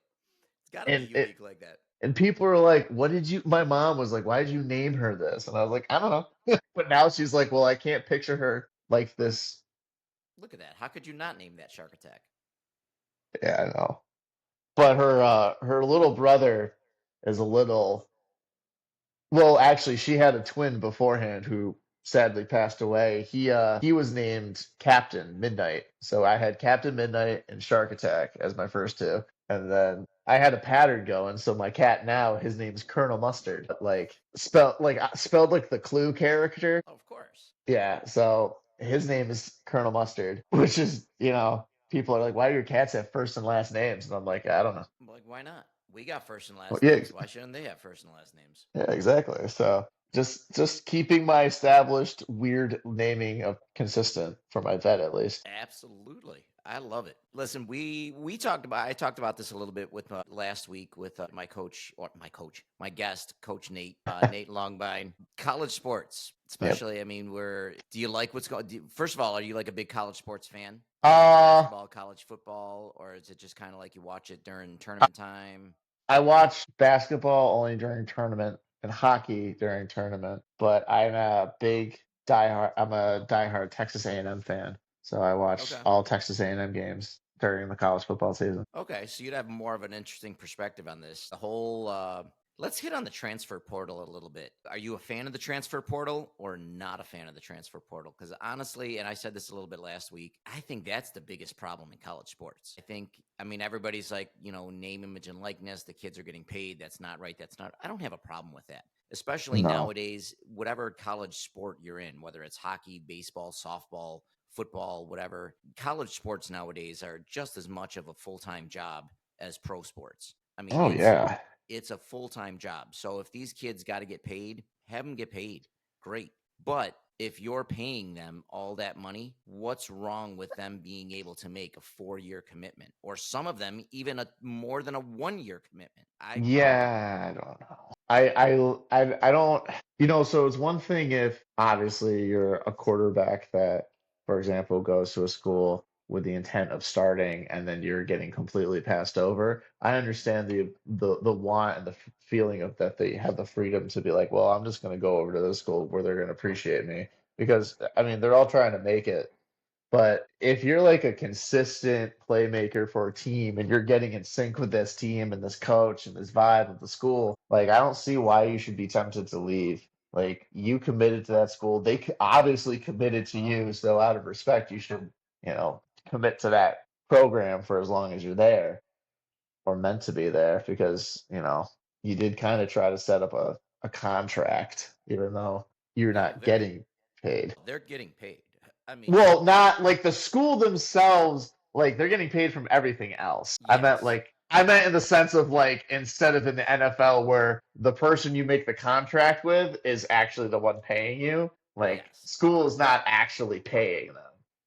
It's got to be and it, unique like that. and people are like, "What did you?" My mom was like, "Why did you name her this?" And I was like, "I don't know." But now she's like, "Well, I can't picture her like this." Look at that. How could you not name that shark attack? Yeah, I know. But her little brother is a little. Well, actually, she had a twin beforehand who sadly passed away. He was named Captain Midnight. So I had Captain Midnight and Shark Attack as my first two. And then I had a pattern going. So my cat now, his name's Colonel Mustard. Like spelled like the Clue character. Of course. Yeah, so his name is Colonel Mustard, which is, people are like, why do your cats have first and last names? And I'm like, I don't know. I'm like, why not? We got first and Well, last yeah, names. Why shouldn't they have first and last names? yeah, exactly. So just keeping my established weird naming of consistent for my vet at least. Absolutely. I love it. Listen, we talked about I talked about this a little bit with last week with my guest, Coach Nate, Nate Longbine. College sports, Yep. especially. I mean, do you like what's going? First of all, are you like a big college sports fan? Uh Basketball, college football, or is it just kind of like you watch it during tournament time? I watch basketball only during tournament and hockey during tournament, but I'm a diehard Texas A&M fan. So I watch Okay. all Texas A&M games during the college football season. Okay, so you'd have more of an interesting perspective on this. The whole let's hit on the transfer portal a little bit. Are you a fan of the transfer portal or not a fan of the transfer portal? Because honestly, and I said this a little bit last week, I think that's the biggest problem in college sports. I mean, everybody's like, name, image, and likeness. The kids are getting paid. That's not right. That's not. I don't have a problem with that. Especially No. nowadays, whatever college sport you're in, whether it's hockey, baseball, softball, football, whatever, college sports nowadays are just as much of a full-time job as pro sports. I mean, Oh yeah. it's a full-time job. So if these kids got to get paid, have them get paid. Great. But if you're paying them all that money, what's wrong with them being able to make a 4-year commitment, or some of them even a more than a 1-year commitment? Yeah, I don't know. I don't, so it's one thing if obviously you're a quarterback that, for example, goes to a school with the intent of starting and then you're getting completely passed over. I understand the want and the feeling of that they have the freedom to be like, well, I'm just going to go over to this school where they're going to appreciate me because I mean, they're all trying to make it. But if you're like a consistent playmaker for a team and you're getting in sync with this team and this coach and this vibe of the school, like I don't see why you should be tempted to leave. Like you committed to that school, obviously committed to you, so out of respect, you should, commit to that program for as long as you're there or meant to be there because, you did kind of try to set up a contract, even though you're No, not getting paid. they're getting paid. I mean, Well, not like the school themselves, like they're getting paid from everything else. yes, I meant in the sense of like instead of in the NFL where the person you make the contract with is actually the one paying you, like yes. school is not actually paying them.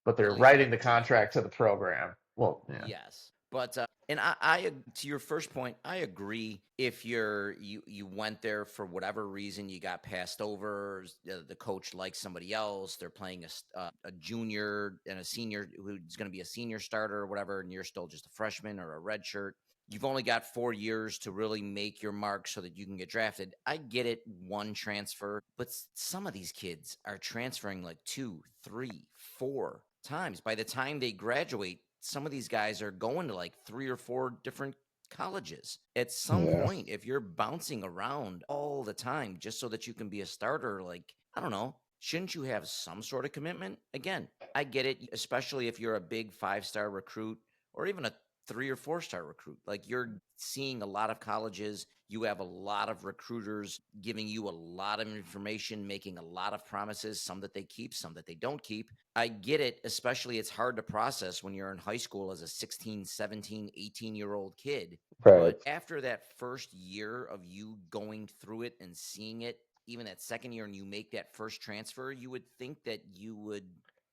but they're At least writing not the the GM. contract to the program. Well, yeah, Yes, but and I to your first point, I agree. If you went there for whatever reason, you got passed over. The coach likes somebody else. They're playing a junior and a senior who's going to be a senior starter or whatever, and you're still just a freshman or a red shirt. You've only got 4 years to really make your mark so that you can get drafted. I get it, one transfer, but some of these kids are transferring like 2, 3, 4 times. By the time they graduate, some of these guys are going to like 3 or 4 different colleges. At some yeah, point, if you're bouncing around all the time just so that you can be a starter, like, I don't know, shouldn't you have some sort of commitment? Again, I get it, especially if you're a big 5-star recruit or even a 3 or 4-star recruit. Like, you're seeing a lot of colleges, you have a lot of recruiters giving you a lot of information, making a lot of promises, some that they keep, some that they don't keep. I get it, especially it's hard to process when you're in high school as a 16, 17, 18-year-old kid. right, But after that first year of you going through it and seeing it, even that second year, and you make that first transfer, you would think that you would,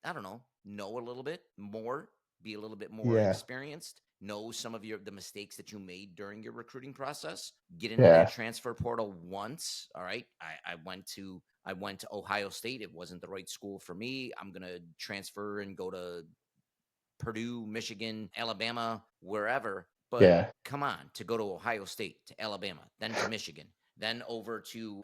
I don't know a little bit more, be a little bit more yeah, experienced, know some of the mistakes that you made during your recruiting process, get into that yeah, transfer portal once. All right. I went to Ohio State. It wasn't the right school for me. I'm gonna transfer and go to Purdue, Michigan, Alabama, wherever. But yeah, come on, to go to Ohio State, to Alabama, then to Michigan, then over to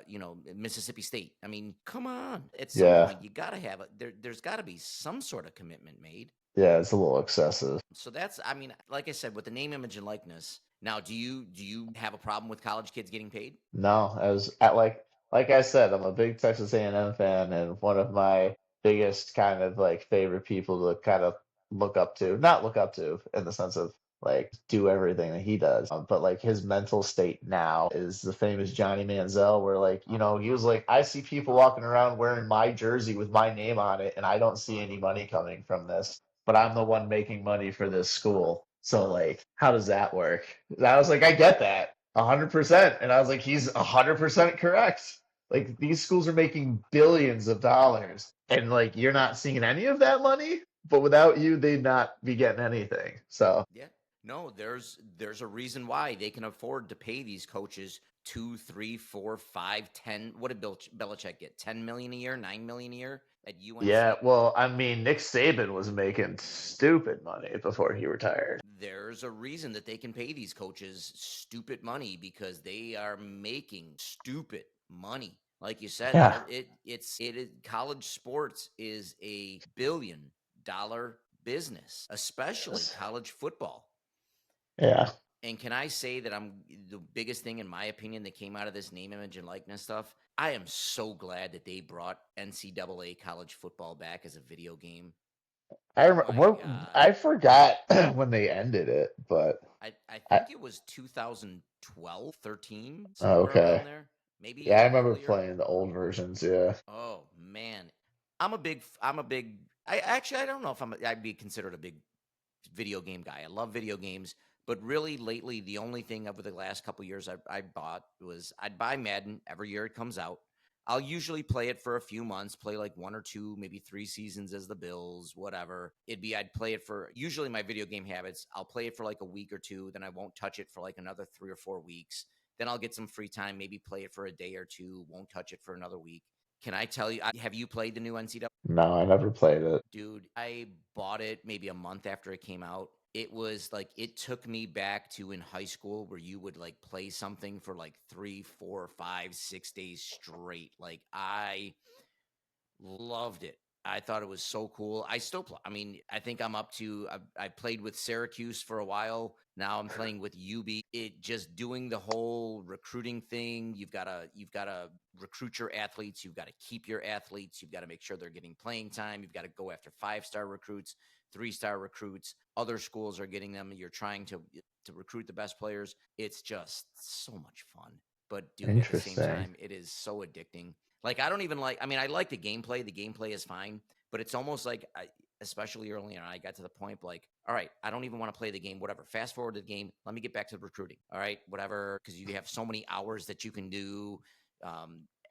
Mississippi State. I mean, come on. At some yeah, point, you got to have there's got to be some sort of commitment made. yeah. It's a little excessive. So that's, I mean, like I said, with the name, image, and likeness. Now, do you have a problem with college kids getting paid? No, as at like I said, I'm a big Texas A&M fan, and one of my biggest kind of like favorite people to kind of look up to, not look up to in the sense of like do everything that he does, but like his mental state now is the famous Johnny Manziel, where like he was like, I see people walking around wearing my jersey with my name on it, and I don't see any money coming from this, but I'm the one making money for this school. So like, how does that work? And I was like, I get that. 100%. And I was like, he's 100% correct. Like these schools are making billions of dollars, and like you're not seeing any of that money. But without you, they'd not be getting anything. So Yeah. No, there's a reason why they can afford to pay these coaches 2, 3, 4, 5, 10. What did Belichick get? 10 million a year, 9 million a year at yeah, UNC. well, I mean, Nick Saban was making stupid money before he retired. There's a reason that they can pay these coaches stupid money because they are making stupid money. Like you said, Yeah, it is college sports is a $1 billion business, especially yes, college football. yeah. And can I say that I'm the biggest thing, in my opinion, that came out of this name, image, and likeness stuff? I am so glad that they brought NCAA college football back as a video game. Oh my What God. I forgot when they ended it, but I I think it was 2012, 13, somewhere around okay. there, Yeah, I maybe remember earlier. playing the old versions. Yeah, Oh man, I'm a big. I don't know if I'd be considered a big video game guy. I love video games, but really lately, the only thing over the last couple years I bought was I'd buy Madden every year it comes out. I'll usually play it for a few months, play like 1 or 2, maybe 3 seasons as the Bills, whatever. I'd play it for usually my video game habits. I'll play it for like a week or two, then I won't touch it for like another 3 or 4 weeks. Then I'll get some free time, maybe play it for a day or two, won't touch it for another week. Can I tell you, have you played the new NCAA? no, I never played it. Dude, I bought it maybe a month after it came out. It was like it took me back to in high school where you would like play something for like 3, 4, 5, 6 days straight. Like I loved it. I thought it was so cool. I still play. I mean, I think I'm up to. I played with Syracuse for a while. Now I'm playing with UB. It just doing the whole recruiting thing. You've got to recruit your athletes. You've got to keep your athletes. You've got to make sure they're getting playing time. You've got to go after 5-star recruits, 3-star recruits. Other schools are getting them. You're trying to recruit the best players. It's just so much fun. But dude, at the same Interesting. time, it is so addicting. Like I don't even like. I mean, I like the gameplay. The gameplay is fine, but it's almost like, especially early on, I got to the point like, all right, I don't even want to play the game. Whatever. Fast forward to the game. Let me get back to the recruiting. All right, whatever, because you have so many hours that you can do.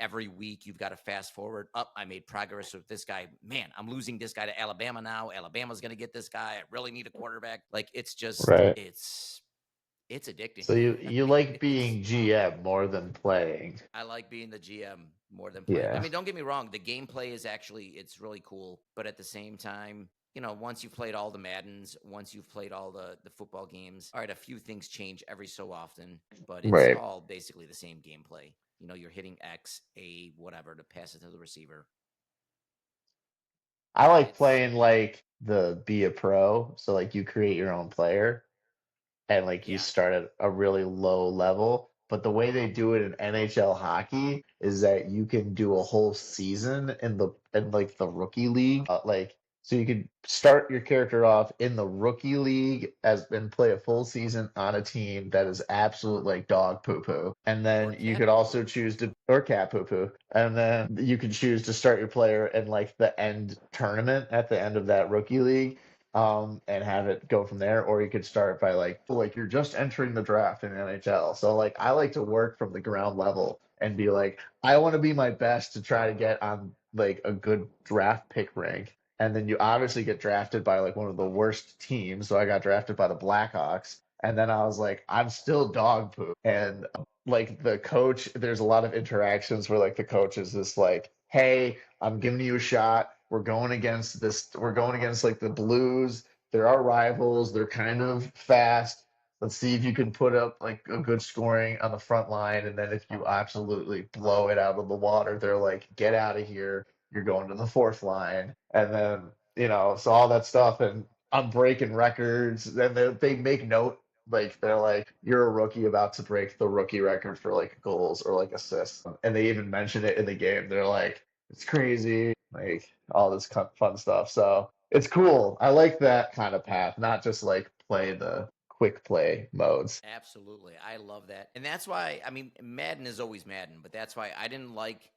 every week you've got to fast forward. Up, I made progress with this guy. Man, I'm losing this guy to Alabama now. Alabama's going to get this guy. I really need a quarterback. Like it's just Right. it's addicting. So you like It's being GM more than playing. I like being the GM more than playing. I Yeah. mean, don't get me wrong, the gameplay is actually it's really cool, but at the same time, once you've played all the Maddens, once you've played all the football games, all right, a few things change every so often, but it's Right. all basically the same gameplay. You're hitting X, A, whatever to pass it to the receiver. I like It's playing like the be a pro, so like you create your own player and like you yeah, start at a really low level. But the way they do it in NHL hockey is that you can do a whole season in like the rookie league. Like so you could start your character off in the rookie league as and play a full season on a team that is absolute like dog poo poo. And or then you cat could poo also poo. choose to or cat poo poo. And then you can choose to start your player in like the end tournament at the end of that rookie league and have it go from there, or you could start by like you're just entering the draft in NHL. So like I like to work from the ground level and be like, I want to be my best to try to get on like a good draft pick rank. And then you obviously get drafted by like one of the worst teams. So I got drafted by the Blackhawks. And then I was like, I'm still dog poop. And like the coach, there's a lot of interactions where like the coach is just like, hey, I'm giving you a shot. We're going against like the Blues. They're our rivals. They're kind of fast. Let's see if you can put up like a good scoring on the front line. And then if you absolutely blow it out of the water, they're like, get out of here. You're going to the fourth line. And then, so all that stuff. And I'm breaking records. Then they make note like they're like you're a rookie about to break the rookie record for like goals or like assists, and they even mention it in the game. They're like, it's crazy, like all this fun stuff. So it's cool. I like that kind of path, not just like play the quick play modes. Absolutely. I love that. And that's why I mean Madden is always Madden, but that's why I didn't like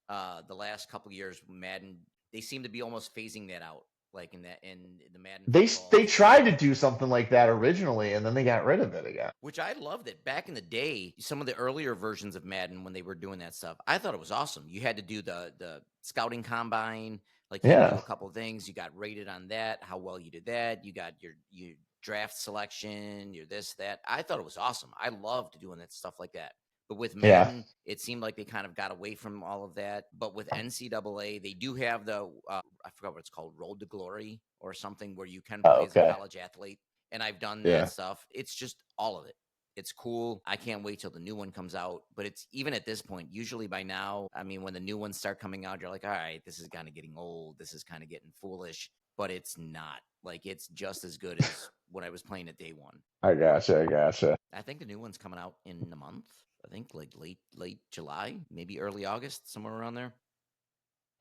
the last couple years Madden they seem to be almost phasing that out like in the Madden football They tried to do something like that originally, and then they got rid of it again. which I loved it back in the day some of the earlier versions of Madden when they were doing that stuff I thought it was awesome you had to do the scouting combine like you had to do Yeah, a couple of things you got rated on that how well you did that you got your draft selection your this that I thought it was awesome I loved doing that stuff like that but with yeah. Madden, it seemed like they kind of got away from all of that. But with NCAA, they do have I forgot what it's called, Road to Glory or something where you can Oh, play as a okay. college athlete. And I've done that Yeah, stuff. It's just all of it. It's cool. I can't wait till the new one comes out. But it's even at this point, usually by now, I mean, when the new ones start coming out, you're like, all right, this is kind of getting old. This is kind of getting foolish. But it's not. Like, it's just as good as when I was playing at day one. I gotcha. I gotcha. I think the new one's coming out in a month. I think like late July, maybe early August, somewhere around there.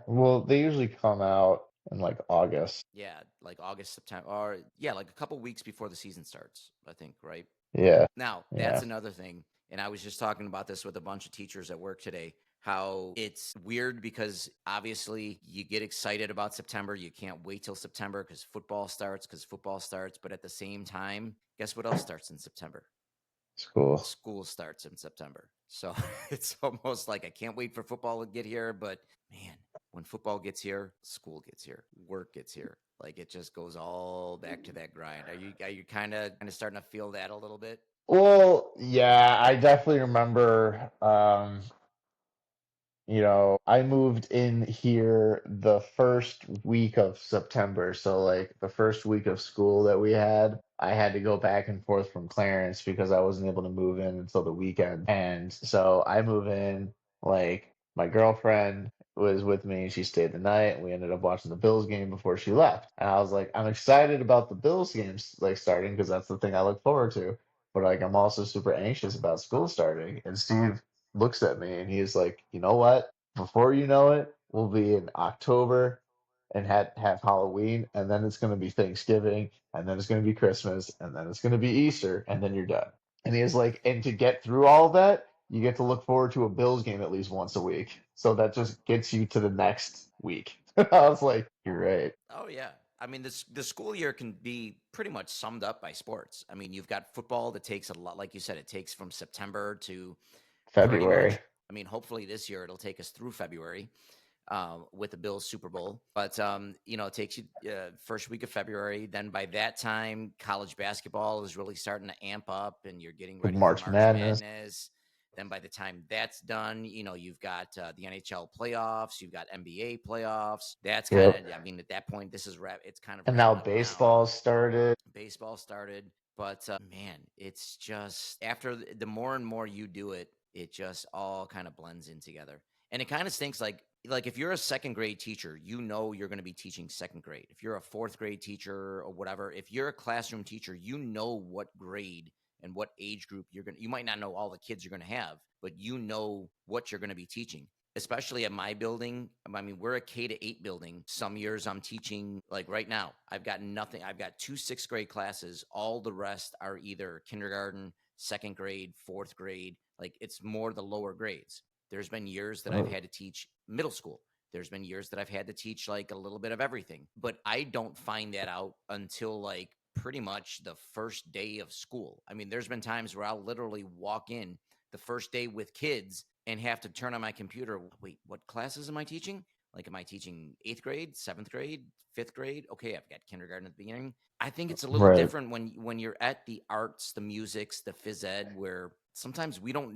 Well, they usually come out in like August. Yeah, like August, September, or yeah, like a couple weeks before the season starts. I think, right? Yeah, Now, that's yeah. another thing. And I was just talking about this with a bunch of teachers at work today. How it's weird because obviously you get excited about September. You can't wait till September because football starts. But at the same time, guess what else starts in September? School. School starts in September. So it's almost like I can't wait for football to get here. But man, when football gets here, school gets here, work gets here. Like it just goes all back to that grind. Are you kind of starting to feel that a little bit? Well, yeah, I definitely remember. I moved in here the first week of September. So, like, the first week of school that we had, I had to go back and forth from Clarence because I wasn't able to move in until the weekend. And so I move in, like, my girlfriend was with me. She stayed the night, and we ended up watching the Bills game before she left. And I was like, I'm excited about the Bills games, like, starting because that's the thing I look forward to. But, like, I'm also super anxious about school starting. And Steve looks at me and he's like, you know what? Before you know it, we'll be in October and have Halloween, and then it's gonna be Thanksgiving, and then it's gonna be Christmas, and then it's gonna be Easter, and then you're done. And he was like, and to get through all of that, you get to look forward to a Bills game at least once a week. So that just gets you to the next week. I was like, you're right. Oh yeah. I mean, the school year can be pretty much summed up by sports. I mean, you've got football that takes a lot, like you said, it takes from September to pretty much February. I mean, hopefully this year it'll take us through February with the Bills Super Bowl. But it takes you first week of February. Then by that time, college basketball is really starting to amp up, and you're getting With ready for March March Madness. Madness. Then by the time that's done, you've got the NHL playoffs, you've got NBA playoffs. That's kind Yep. of, I mean, at that point, this is it's kind of And now wrapping up now. baseball started. Baseball started, but man, it's just after the more and more you do it, it just all kind of blends in together. And it kind of stinks like if you're a second grade teacher, you're going to be teaching second grade. If you're a fourth grade teacher or whatever, if you're a classroom teacher, you know what grade and what age group you might not know all the kids you're going to have, but you know what you're going to be teaching. Especially at my building. I mean, we're a K-8 building. Some years I'm teaching, like right now, I've got nothing. I've got 2 6th grade classes. All the rest are either kindergarten, second grade, fourth grade. Like it's more the lower grades. There's been years that I've had to teach middle school. There's been years that I've had to teach like a little bit of everything, but I don't find that out until like pretty much the first day of school. I mean, there's been times where I'll literally walk in the first day with kids and have to turn on my computer. Wait, what classes am I teaching? Like, am I teaching 8th grade, 7th grade, 5th grade? Okay, I've got kindergarten at the beginning. I think it's a little Right. different when you're at the arts, the musics, the phys ed, where sometimes we don't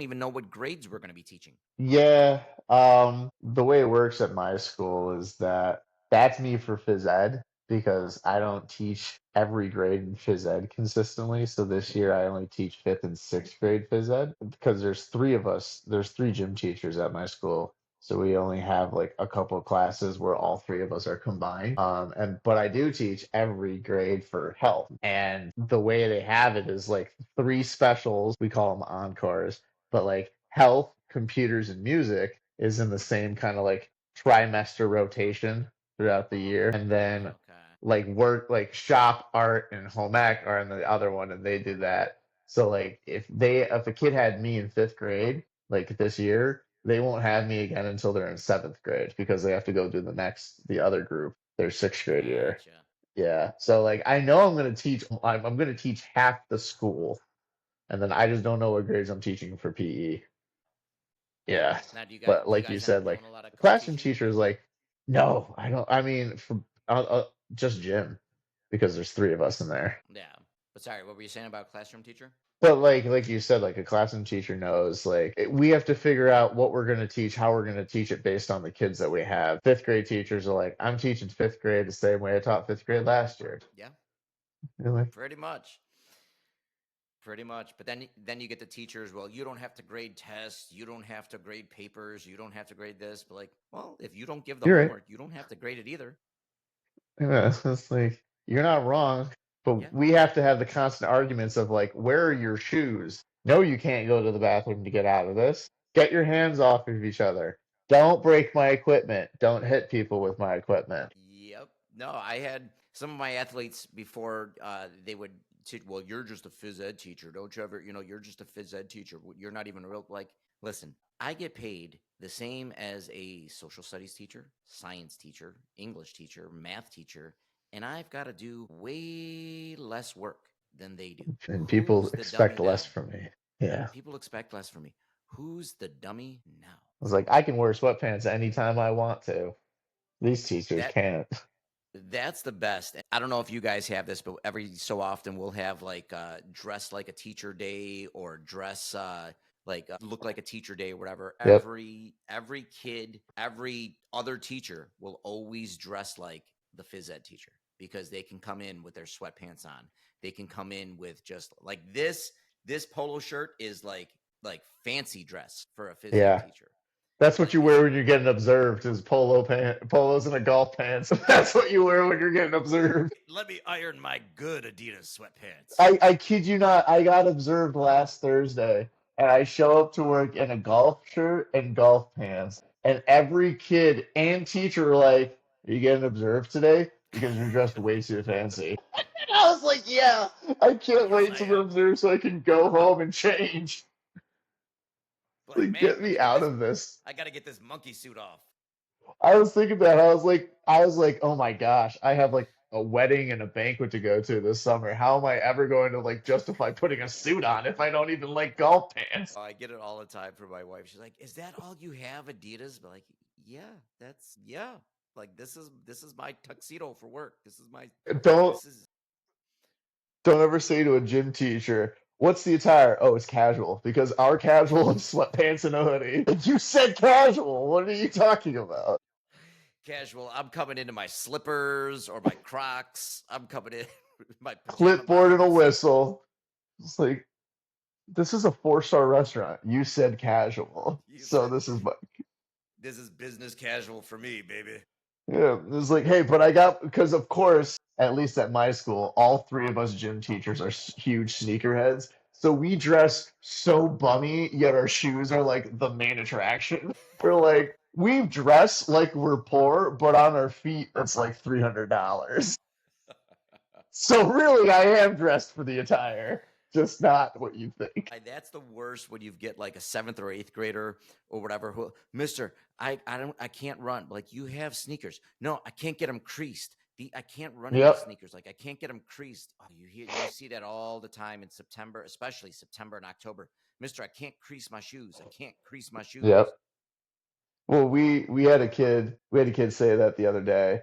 even know what grades we're going to be teaching. Yeah. The way it works at my school is that that's me for phys ed because I don't teach every grade in phys ed consistently. So this year I only teach fifth and sixth grade phys ed because there's three of us. There's three gym teachers at my school. So we only have like a couple of classes where all three of us are combined. But I do teach every grade for health. And the way they have it is like three specials. We call them encores, but like health, computers, and music is in the same kind of like trimester rotation throughout the year. And then Okay. like work, like shop, art, and home ec are in the other one, and they do that. So like if a kid had me in fifth grade, like this year, they won't have me again until they're in seventh grade because they have to go do the other group, their sixth grade year. Gotcha. Yeah. So like I know I'm gonna teach half the school, and then I just don't know what grades I'm teaching for PE. Yeah. Now, do you guys But do you like you guys end said, up like doing a lot of the classroom co-teaching? teacher is like, no, I don't. I mean, for just gym because there's three of us in there. Yeah. But sorry, what were you saying about classroom teacher? But like you said, like a classroom teacher knows, like we have to figure out what we're going to teach, how we're going to teach it based on the kids that we have. Fifth grade teachers are like, I'm teaching fifth grade the same way I taught fifth grade last year. Yeah, You're like, pretty much. Pretty much. But then you get the teachers, well, you don't have to grade tests, you don't have to grade papers, you don't have to grade this. But like, well, if you don't give the you're right. homework, you don't have to grade it either. Yeah, it's like you're not wrong, Yeah. but we have to have the constant arguments of like, where are your shoes? No, you can't go to the bathroom to get out of this. Get your hands off of each other. Don't break my equipment. Don't hit people with my equipment. Yep. No, I had some of my athletes before they would teach, well, you're just a phys ed teacher. Don't you ever, you're just a phys ed teacher. You're not even real. Like, listen, I get paid the same as a social studies teacher, science teacher, English teacher, math teacher, and I've got to do way less work than they do. And people Who's the dummy expect less now? from me. Yeah. People expect less from me. Who's the dummy now? I was like, I can wear sweatpants anytime I want to. These teachers That can't. That's the best. I don't know if you guys have this, but every so often we'll have like dress like a teacher day or dress look like a teacher day or whatever. Yep. Every kid, every other teacher will always dress like the phys ed teacher because they can come in with their sweatpants on. They can come in with just like this polo shirt is like fancy dress for a phys ed Yeah. teacher. That's what Like you this wear when you're getting observed is polos and a golf pants. That's what you wear when you're getting observed. let me iron my good Adidas sweatpants. I kid you not, I got observed last Thursday and I show up to work in a golf shirt and golf pants. And every kid and teacher were like, are you getting observed today? Because you're dressed way too fancy. And I was like, yeah, I can't Yes, wait I to be am. observed so I can go home and change. Like, Like, man, get let me me get out this. of this. I got to get this monkey suit off. I was thinking that. I was like, oh my gosh, I have like a wedding and a banquet to go to this summer. How am I ever going to like justify putting a suit on if I don't even like golf pants? I get it all the time from my wife. She's like, "Is that all you have, Adidas?" But like, yeah, that's yeah. Like this is my tuxedo for work. This is my Don't this is don't ever say to a gym teacher, "What's the attire?" Oh, it's casual because our casual is sweatpants and a hoodie. And you said casual. What are you talking about? casual. I'm coming into my slippers or my Crocs. I'm coming in my pajama Clipboard and a bottoms. whistle. It's like this is a four-star restaurant. You said casual. You So said this is my this is business casual for me, baby. yeah. It's like, hey, but I got because of course, at least at my school, all three of us gym teachers are huge sneakerheads. So we dress so bummy, yet our shoes are like the main attraction. We're like, we dress like we're poor, but on our feet, it's like $300. So really, I am dressed for the attire, just not what you think. That's the worst when you get like a seventh or eighth grader or whatever who, Mister, I can't run. Like you have sneakers. No, I can't get them creased. I can't run in these Yep, sneakers. Like I can't get them creased. Oh, you see that all the time in September, especially September and October. Mister, I can't crease my shoes. I can't crease my shoes. yep. Well, we had a kid say that the other day.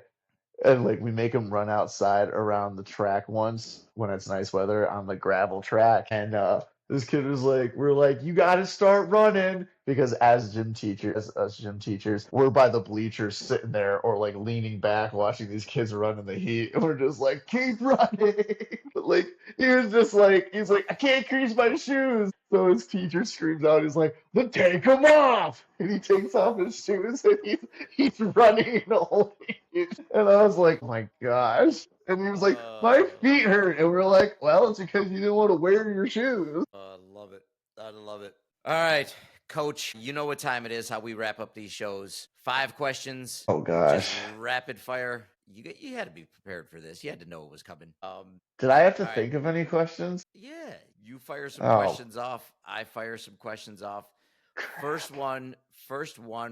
And like we make them run outside around the track once when it's nice weather on the gravel track. And this kid was like, we're like, you got to start running because as gym teachers, us gym teachers, we're by the bleachers sitting there or like leaning back watching these kids run in the heat. And we're just like, keep running. Like he was just like, he's like, I can't crease my shoes. So his teacher screams out, he's like, then take them off. And he takes off his shoes and he's running in a whole heat. And I was like, oh my gosh. And he was like, my Uh, feet hurt. And we're like, well, it's because you didn't want to wear your shoes. I love it. I love it. All right, Coach, you know what time it is, how we wrap up these shows. 5 questions, Oh just gosh. rapid fire. You had to be prepared for this. You had to know it was coming. Did I have to All right. think of any questions? Yeah, you fire some Oh, questions off. I fire some questions off. First one,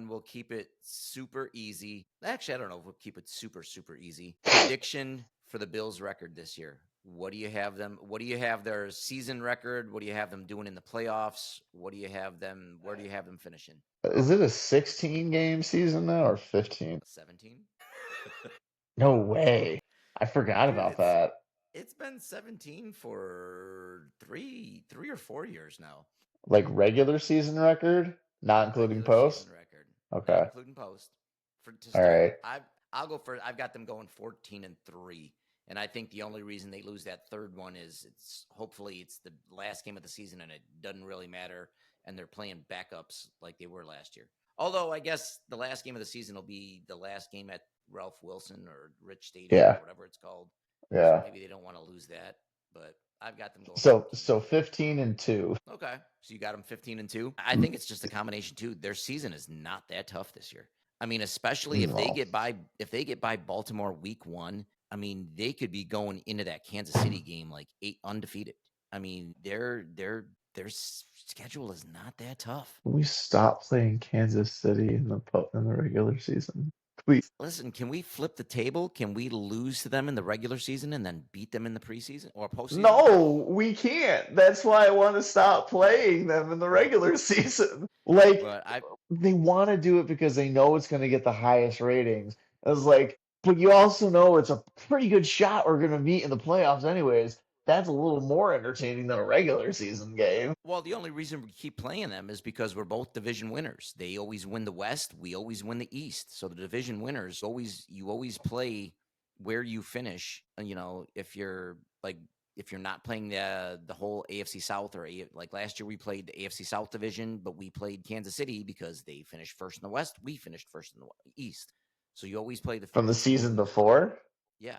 we'll keep it super easy. Actually, I don't know if we'll keep it super, super easy. Prediction for the Bills record this year. What do you have them? What do you have their season record? What do you have them doing in the playoffs? What do you have them? Where do you have them finishing? is it a 16 game season now or 15? 17? No way. I forgot Dude, about that. it's been 17 for three or 4 years now. Like regular season record, not including Regular season post. record, not Okay. including post. For to All start, right. I'll go first. I've got them going 14-3, and I think the only reason they lose that third one is it's hopefully it's the last game of the season and it doesn't really matter, and they're playing backups like they were last year. Although I guess the last game of the season will be the last game at Ralph Wilson or Rich Stadium or Yeah. whatever it's called, so Yeah. maybe they don't want to lose that. But I've got them going So 14 so three. 15-2. Okay. So you got them 15-2. I think it's just a combination too. Their season is not that tough this year. I mean, especially No. if they get by Baltimore week 1, I mean, they could be going into that Kansas City game like 8 undefeated. I mean, their schedule is not that tough. Can we stop playing Kansas City in the regular season? Please. Listen, can we flip the table? Can we lose to them in the regular season and then beat them in the preseason or postseason? No, we can't. That's why I want to stop playing them in the regular season. Like But I they want to do it because they know it's going to get the highest ratings. It's like, but you also know it's a pretty good shot we're going to meet in the playoffs anyways. That's a little more entertaining than a regular season game. Well, the only reason we keep playing them is because we're both division winners. They always win the West, we always win the East. So the division winners always play where you finish. If you're not playing the whole AFC South like last year we played the AFC South division, but we played Kansas City because they finished first in the West, we finished first in the East. So you always play From the you season always before? yeah.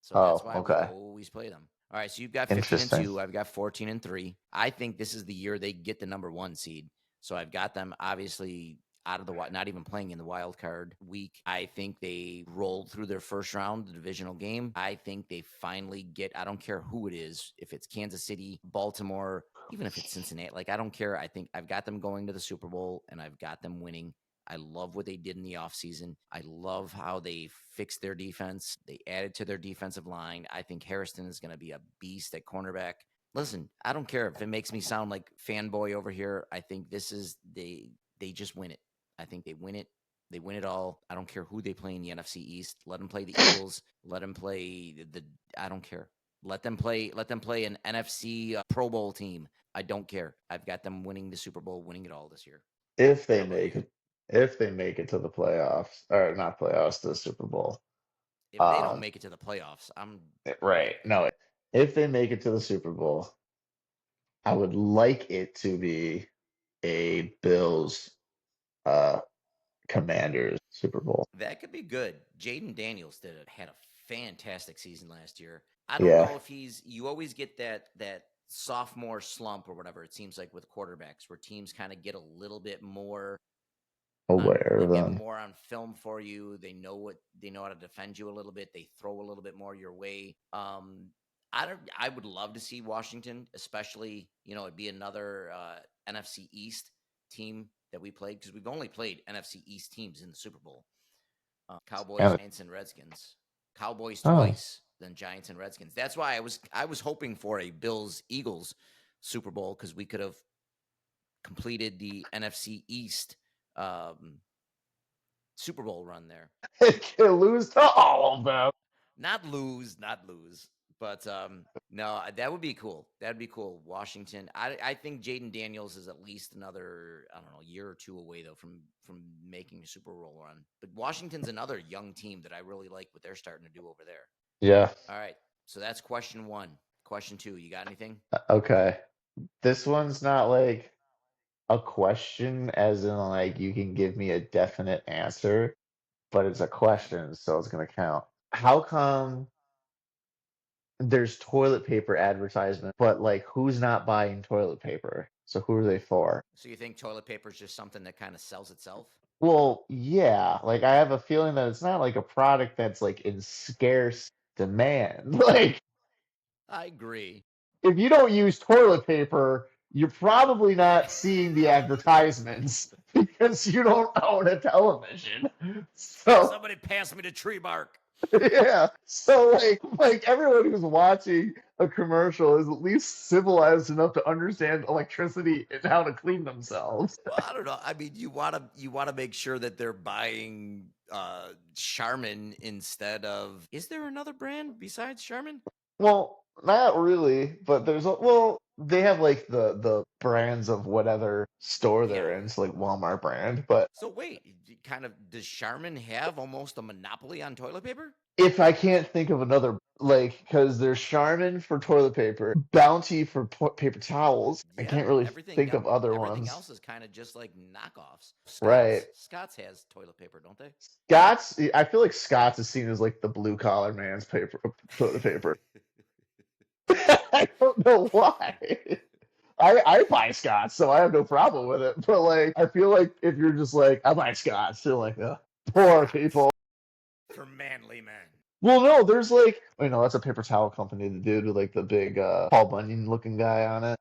So that's Oh, why we okay. always play them. All right, so you've got 15 and Interesting. 2. I've got 14 and 3. I think this is the year they get the number 1 seed. So I've got them obviously out of the not even playing in the wild card week. I think they rolled through their first round, the divisional game. I think they finally get, I don't care who it is, if it's Kansas City, Baltimore, even if it's Cincinnati, like I don't care. I think I've got them going to the Super Bowl and I've got them winning. I love what they did in the offseason. I love how they fixed their defense. They added to their defensive line. I think Harrison is going to be a beast at cornerback. Listen, I don't care if it makes me sound like fanboy over here. I think this is they just win it. I think they win it. They win it all. I don't care who they play in the NFC East. Let them play the Eagles. Let them play the I don't care. Let them play an NFC Pro Bowl team. I don't care. I've got them winning the Super Bowl, winning it all this year. If How they about make you? it, if they make it to the playoffs, or not playoffs, the Super Bowl. If they don't Um, make it to the playoffs, I'm right. No, if they make it to the Super Bowl, I would like it to be a Bills uh Commanders Super Bowl. that could be good. Jaden Daniels had a fantastic season last year. I don't Yeah, know if you always get that sophomore slump or whatever it seems like with quarterbacks where teams kind of get a little bit more I don't know. aware They of get them. more on film for you. They know how to defend you a little bit. They throw a little bit more your way. I would love to see Washington, especially, it'd be another NFC East team that we played because we've only played NFC East teams in the Super Bowl. Cowboys, And Giants, and Redskins. Cowboys oh, twice, then Giants and Redskins. That's why I was hoping for a Bills Eagles Super Bowl because we could have completed the NFC East um, Super Bowl run there. it can lose to all of them. Not lose, but no, that would be cool. That'd be cool. Washington. I think Jaden Daniels is at least another I don't know year or two away though from making a Super Bowl run. But Washington's another young team that I really like what they're starting to do over there. Yeah. All right, so that's question one. Question two. You got anything? Okay. This one's not like a question, as in like you can give me a definite answer, but it's a Okay. question, so it's gonna count. How come there's toilet paper advertisement, but like who's not buying toilet paper? So who are they for? So you think toilet paper is just something that kind of sells itself? Well, yeah, like I have a feeling that it's not like a product that's like in scarce demand. Like I agree. if you don't use toilet paper, you're probably not seeing the advertisements because you don't own a television. So Somebody pass me the tree bark. yeah. So like everyone who's watching a commercial is at least civilized enough to understand electricity and how to clean themselves. Well, I don't know. I mean, you want to make sure that they're buying Charmin instead of. Is there another brand besides Charmin? Well, not really, but well, they have like the brands of whatever store Yeah. they're in, so like Walmart brand, but So wait, kind of does Charmin have almost a monopoly on toilet paper? if I can't think of another, like, because there's Charmin for toilet paper, Bounty for paper towels. I Yeah, can't really everything think else of other everything ones. else is kind of just like knockoffs. Right. Scott's has toilet paper, don't they? Scott's, I feel like Scott's is seen as like the blue collar man's paper, toilet paper. I don't know why. I buy Scott's, so I have no problem with it. But like, I feel like if you're just like, I buy Scott's, you're like, poor Scott's people. for manly men. Well, no, there's like, that's a paper towel company. The dude with like the big Paul Bunyan looking guy on it.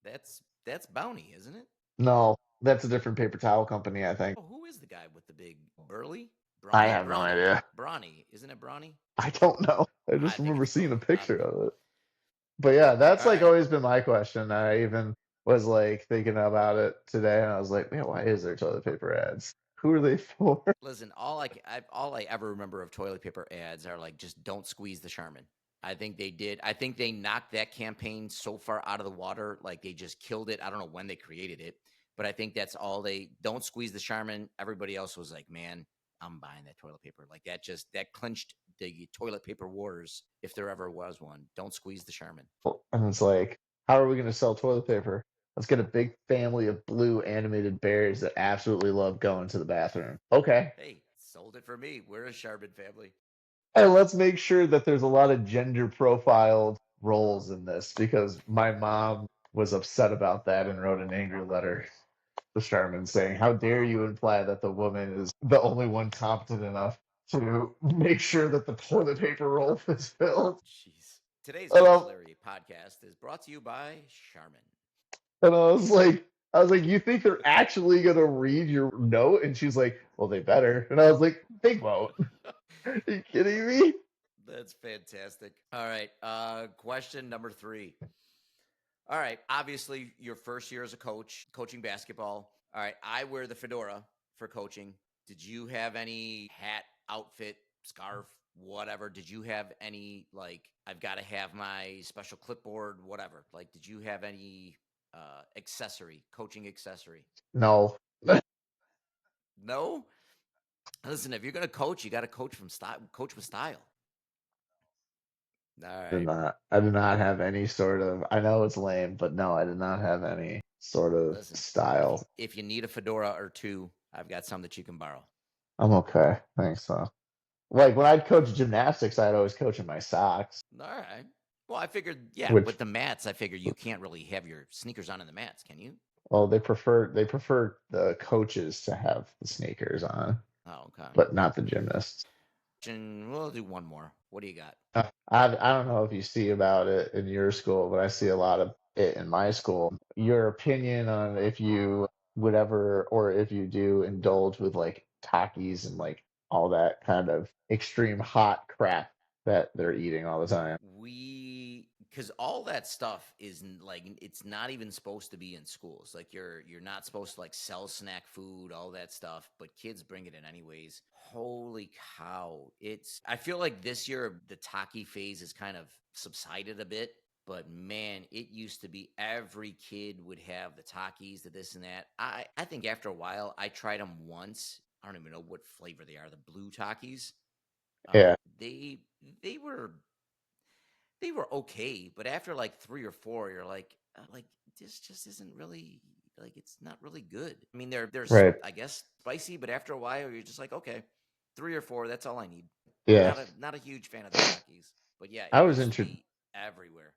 That's Bounty, isn't it? No, that's a different paper towel company, I think. Oh, who is the guy with the big burly? I Brawny, have no Brawny, idea. Brawny, isn't it Brawny? I don't know. I I just think remember it's seeing a Brawny. I picture don't know. of it. But yeah, that's All like right. always been my question. I even was like thinking about it today, and I was like, man, why is there toilet paper ads? Who are they for? Listen, all I ever remember of toilet paper ads are like just don't squeeze the Charmin. I think they did. I think they knocked that campaign so far out of the water, like they just killed it. I don't know when they created it, but I think that's all they don't squeeze the Charmin. Everybody else was like, man, I'm buying that toilet paper. Like that clinched the toilet paper wars if there ever was one. Don't squeeze the Charmin. And it's like, how are we going to sell toilet paper? Let's get a big family of blue animated bears that absolutely love going to the bathroom. Okay. Hey, sold it for me. We're a Charmin family. And let's make sure that there's a lot of gender profiled roles in this because my mom was upset about that and wrote an angry letter to Sherman saying, how dare you imply that the woman is the only one competent enough to make sure that the toilet paper roll is filled? Jeez. Today's And I, ancillary podcast is brought to you by Charmin. and I was like, I was like, you think they're actually gonna read your note? And she's like, well, they better. And I was like, they won't. Are you kidding me? That's fantastic. All right. Question number 3. All right. Obviously, your first year as a coach, coaching basketball. All right. I wear the fedora for coaching. Did you have any hat, outfit, scarf, whatever? Did you have any, like, I've got to have my special clipboard, whatever? Like, did you have any accessory, coaching accessory? No, No? Listen, if you're going to coach, you got to coach from style, coach with style. All did right. not. I did not have any sort of. I know it's lame, but no, I did not have any sort of Listen, style. if you need a fedora or two, I've got some that you can borrow. I'm okay. Thanks, though. Like when I'd coach gymnastics, I'd always coach in my socks, All right. Well, I figured, yeah, which but the mats, I figured you can't really have your sneakers on in the mats, can you? well, they prefer the coaches to have the sneakers on, Oh, okay. but not the gymnasts. And we'll do one more. What do you got? I don't know if you see about it in your school, but I see a lot of it in my school. Your opinion on if you would ever or if you do indulge with like Takis and like all that kind of extreme hot crap that they're eating all the time. Because all that stuff is like, it's not even supposed to be in schools. Like, you're not supposed to like sell snack food, all that stuff, but kids bring it in anyways. Holy cow. I feel like this year the Taki phase has kind of subsided a bit. But man, it used to be every kid would have the Takis, the this and that. I think after a while, I tried them once. I don't even know what flavor they are. The blue Takis. Yeah, They they were they were okay, but after like 3 or 4, you're like this just isn't really, like, it's not really good. I mean, they're right. I guess spicy, but after a while you're just like, okay, 3 or 4, that's all I need. Yeah. Not a huge fan of the Takis, but yeah, I it was used to intro be everywhere.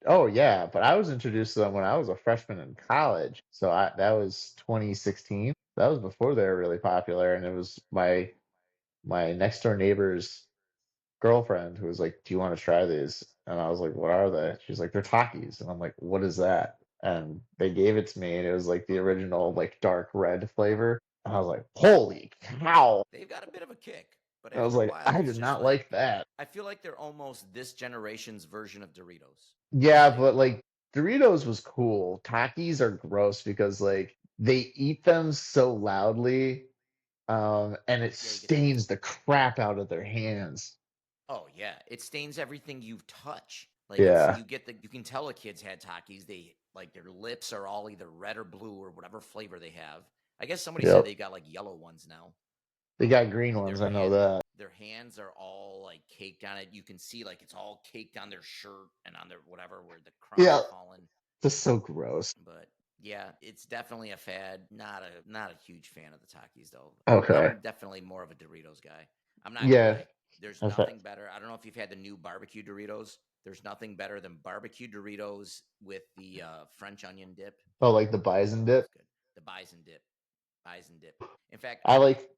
Oh yeah, but I was introduced to them when I was a freshman in college. So that was 2016. That was before they were really popular, and it was my next door neighbor's girlfriend who was like, "Do you want to try these?" And I was like, "What are they?" She's like, "They're Takis." And I'm like, "What is that?" And they gave it to me, and it was like the original like dark red flavor. And I was like, "Holy cow!" They've got a bit of a kick, but I was after a like, while "I it's did just not like, like that." I feel like they're almost this generation's version of Doritos. Yeah, Like, but like Doritos was cool. Takis are gross because like they eat them so loudly, and it yeah, you get that. stains the crap out of their hands. Oh yeah, it stains everything you touch. Like, Yeah, you can tell a kid's had Takis. They, like, their lips are all either red or blue or whatever flavor they have. I guess somebody said yep. they got like yellow ones now. They got green Their ones, I know hand that. their hands are all like caked on it. You can see like it's all caked on their shirt and on their whatever where the crumbs Yeah, have fallen. just so gross. But yeah, it's definitely a fad. Not a huge fan of the Takis though. Okay. I'm definitely more of a Doritos guy. I'm not gonna Yeah. lie. There's Okay. nothing better. I don't know if you've had the new barbecue Doritos. There's nothing better than barbecue Doritos with the French onion dip. Oh, like the bison Oh, dip. it's good. The bison dip. Bison dip. In fact, I like.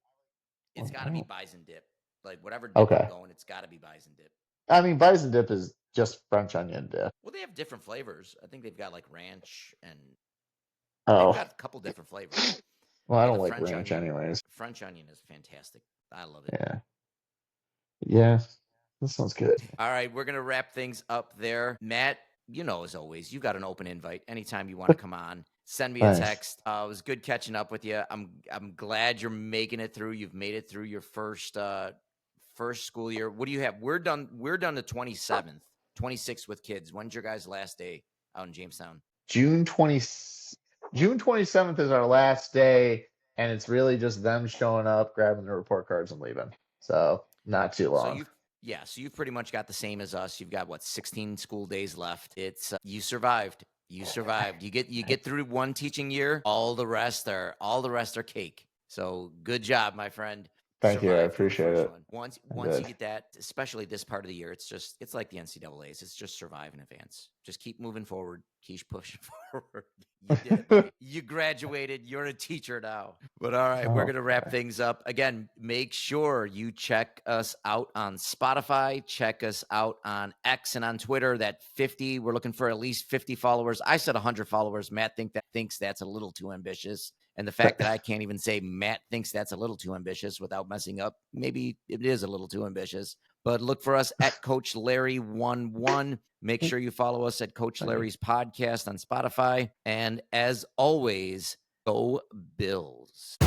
it's got to be bison dip. Like, whatever dip I'm Okay. going, it's got to be bison dip. I mean, bison dip is just French onion dip. Well, they have different flavors. I think they've got like ranch, and they've Oh, got a couple different flavors. well, I But don't like ranch anyways. French onion is fantastic. I love it. Yeah. Yeah. That sounds good. All right, we're gonna wrap things up there. Matt, as always, you got an open invite. Anytime you want to come on, send me a Thanks. text. It was good catching up with you. I'm glad you're making it through. You've made it through your first school year. What do you have? We're done the 27th, 26th with kids. When's your guys' last day out in Jamestown? June 20, June 27th is our last day, and it's really just them showing up, grabbing the report cards, and leaving. So not too So long. you've pretty much got the same as us. You've got what, 16 school days left. It's you survived. You survived. You get through one teaching year. All the rest are cake. So good job, my friend. Thank you. I survive through the appreciate first it. one. Once I you did. get that, especially this part of the year, it's like the NCAA's. It's just survive in advance. Just keep moving forward. Keep pushing forward. You did it, buddy. You graduated. You're a teacher now. But all right, we're Oh, gonna wrap things up. Again, make sure you check us out on Spotify. Check us out on X and on Twitter. That 50. We're looking for at least 50 followers. I said 100 followers. Matt thinks that's a little too ambitious. And the fact that I can't even say Matt thinks that's a little too ambitious without messing up, maybe it is a little too ambitious. But look for us at Coach Larry 11. Make sure you follow us at Coach Larry's podcast on Spotify. And as always, go Bills.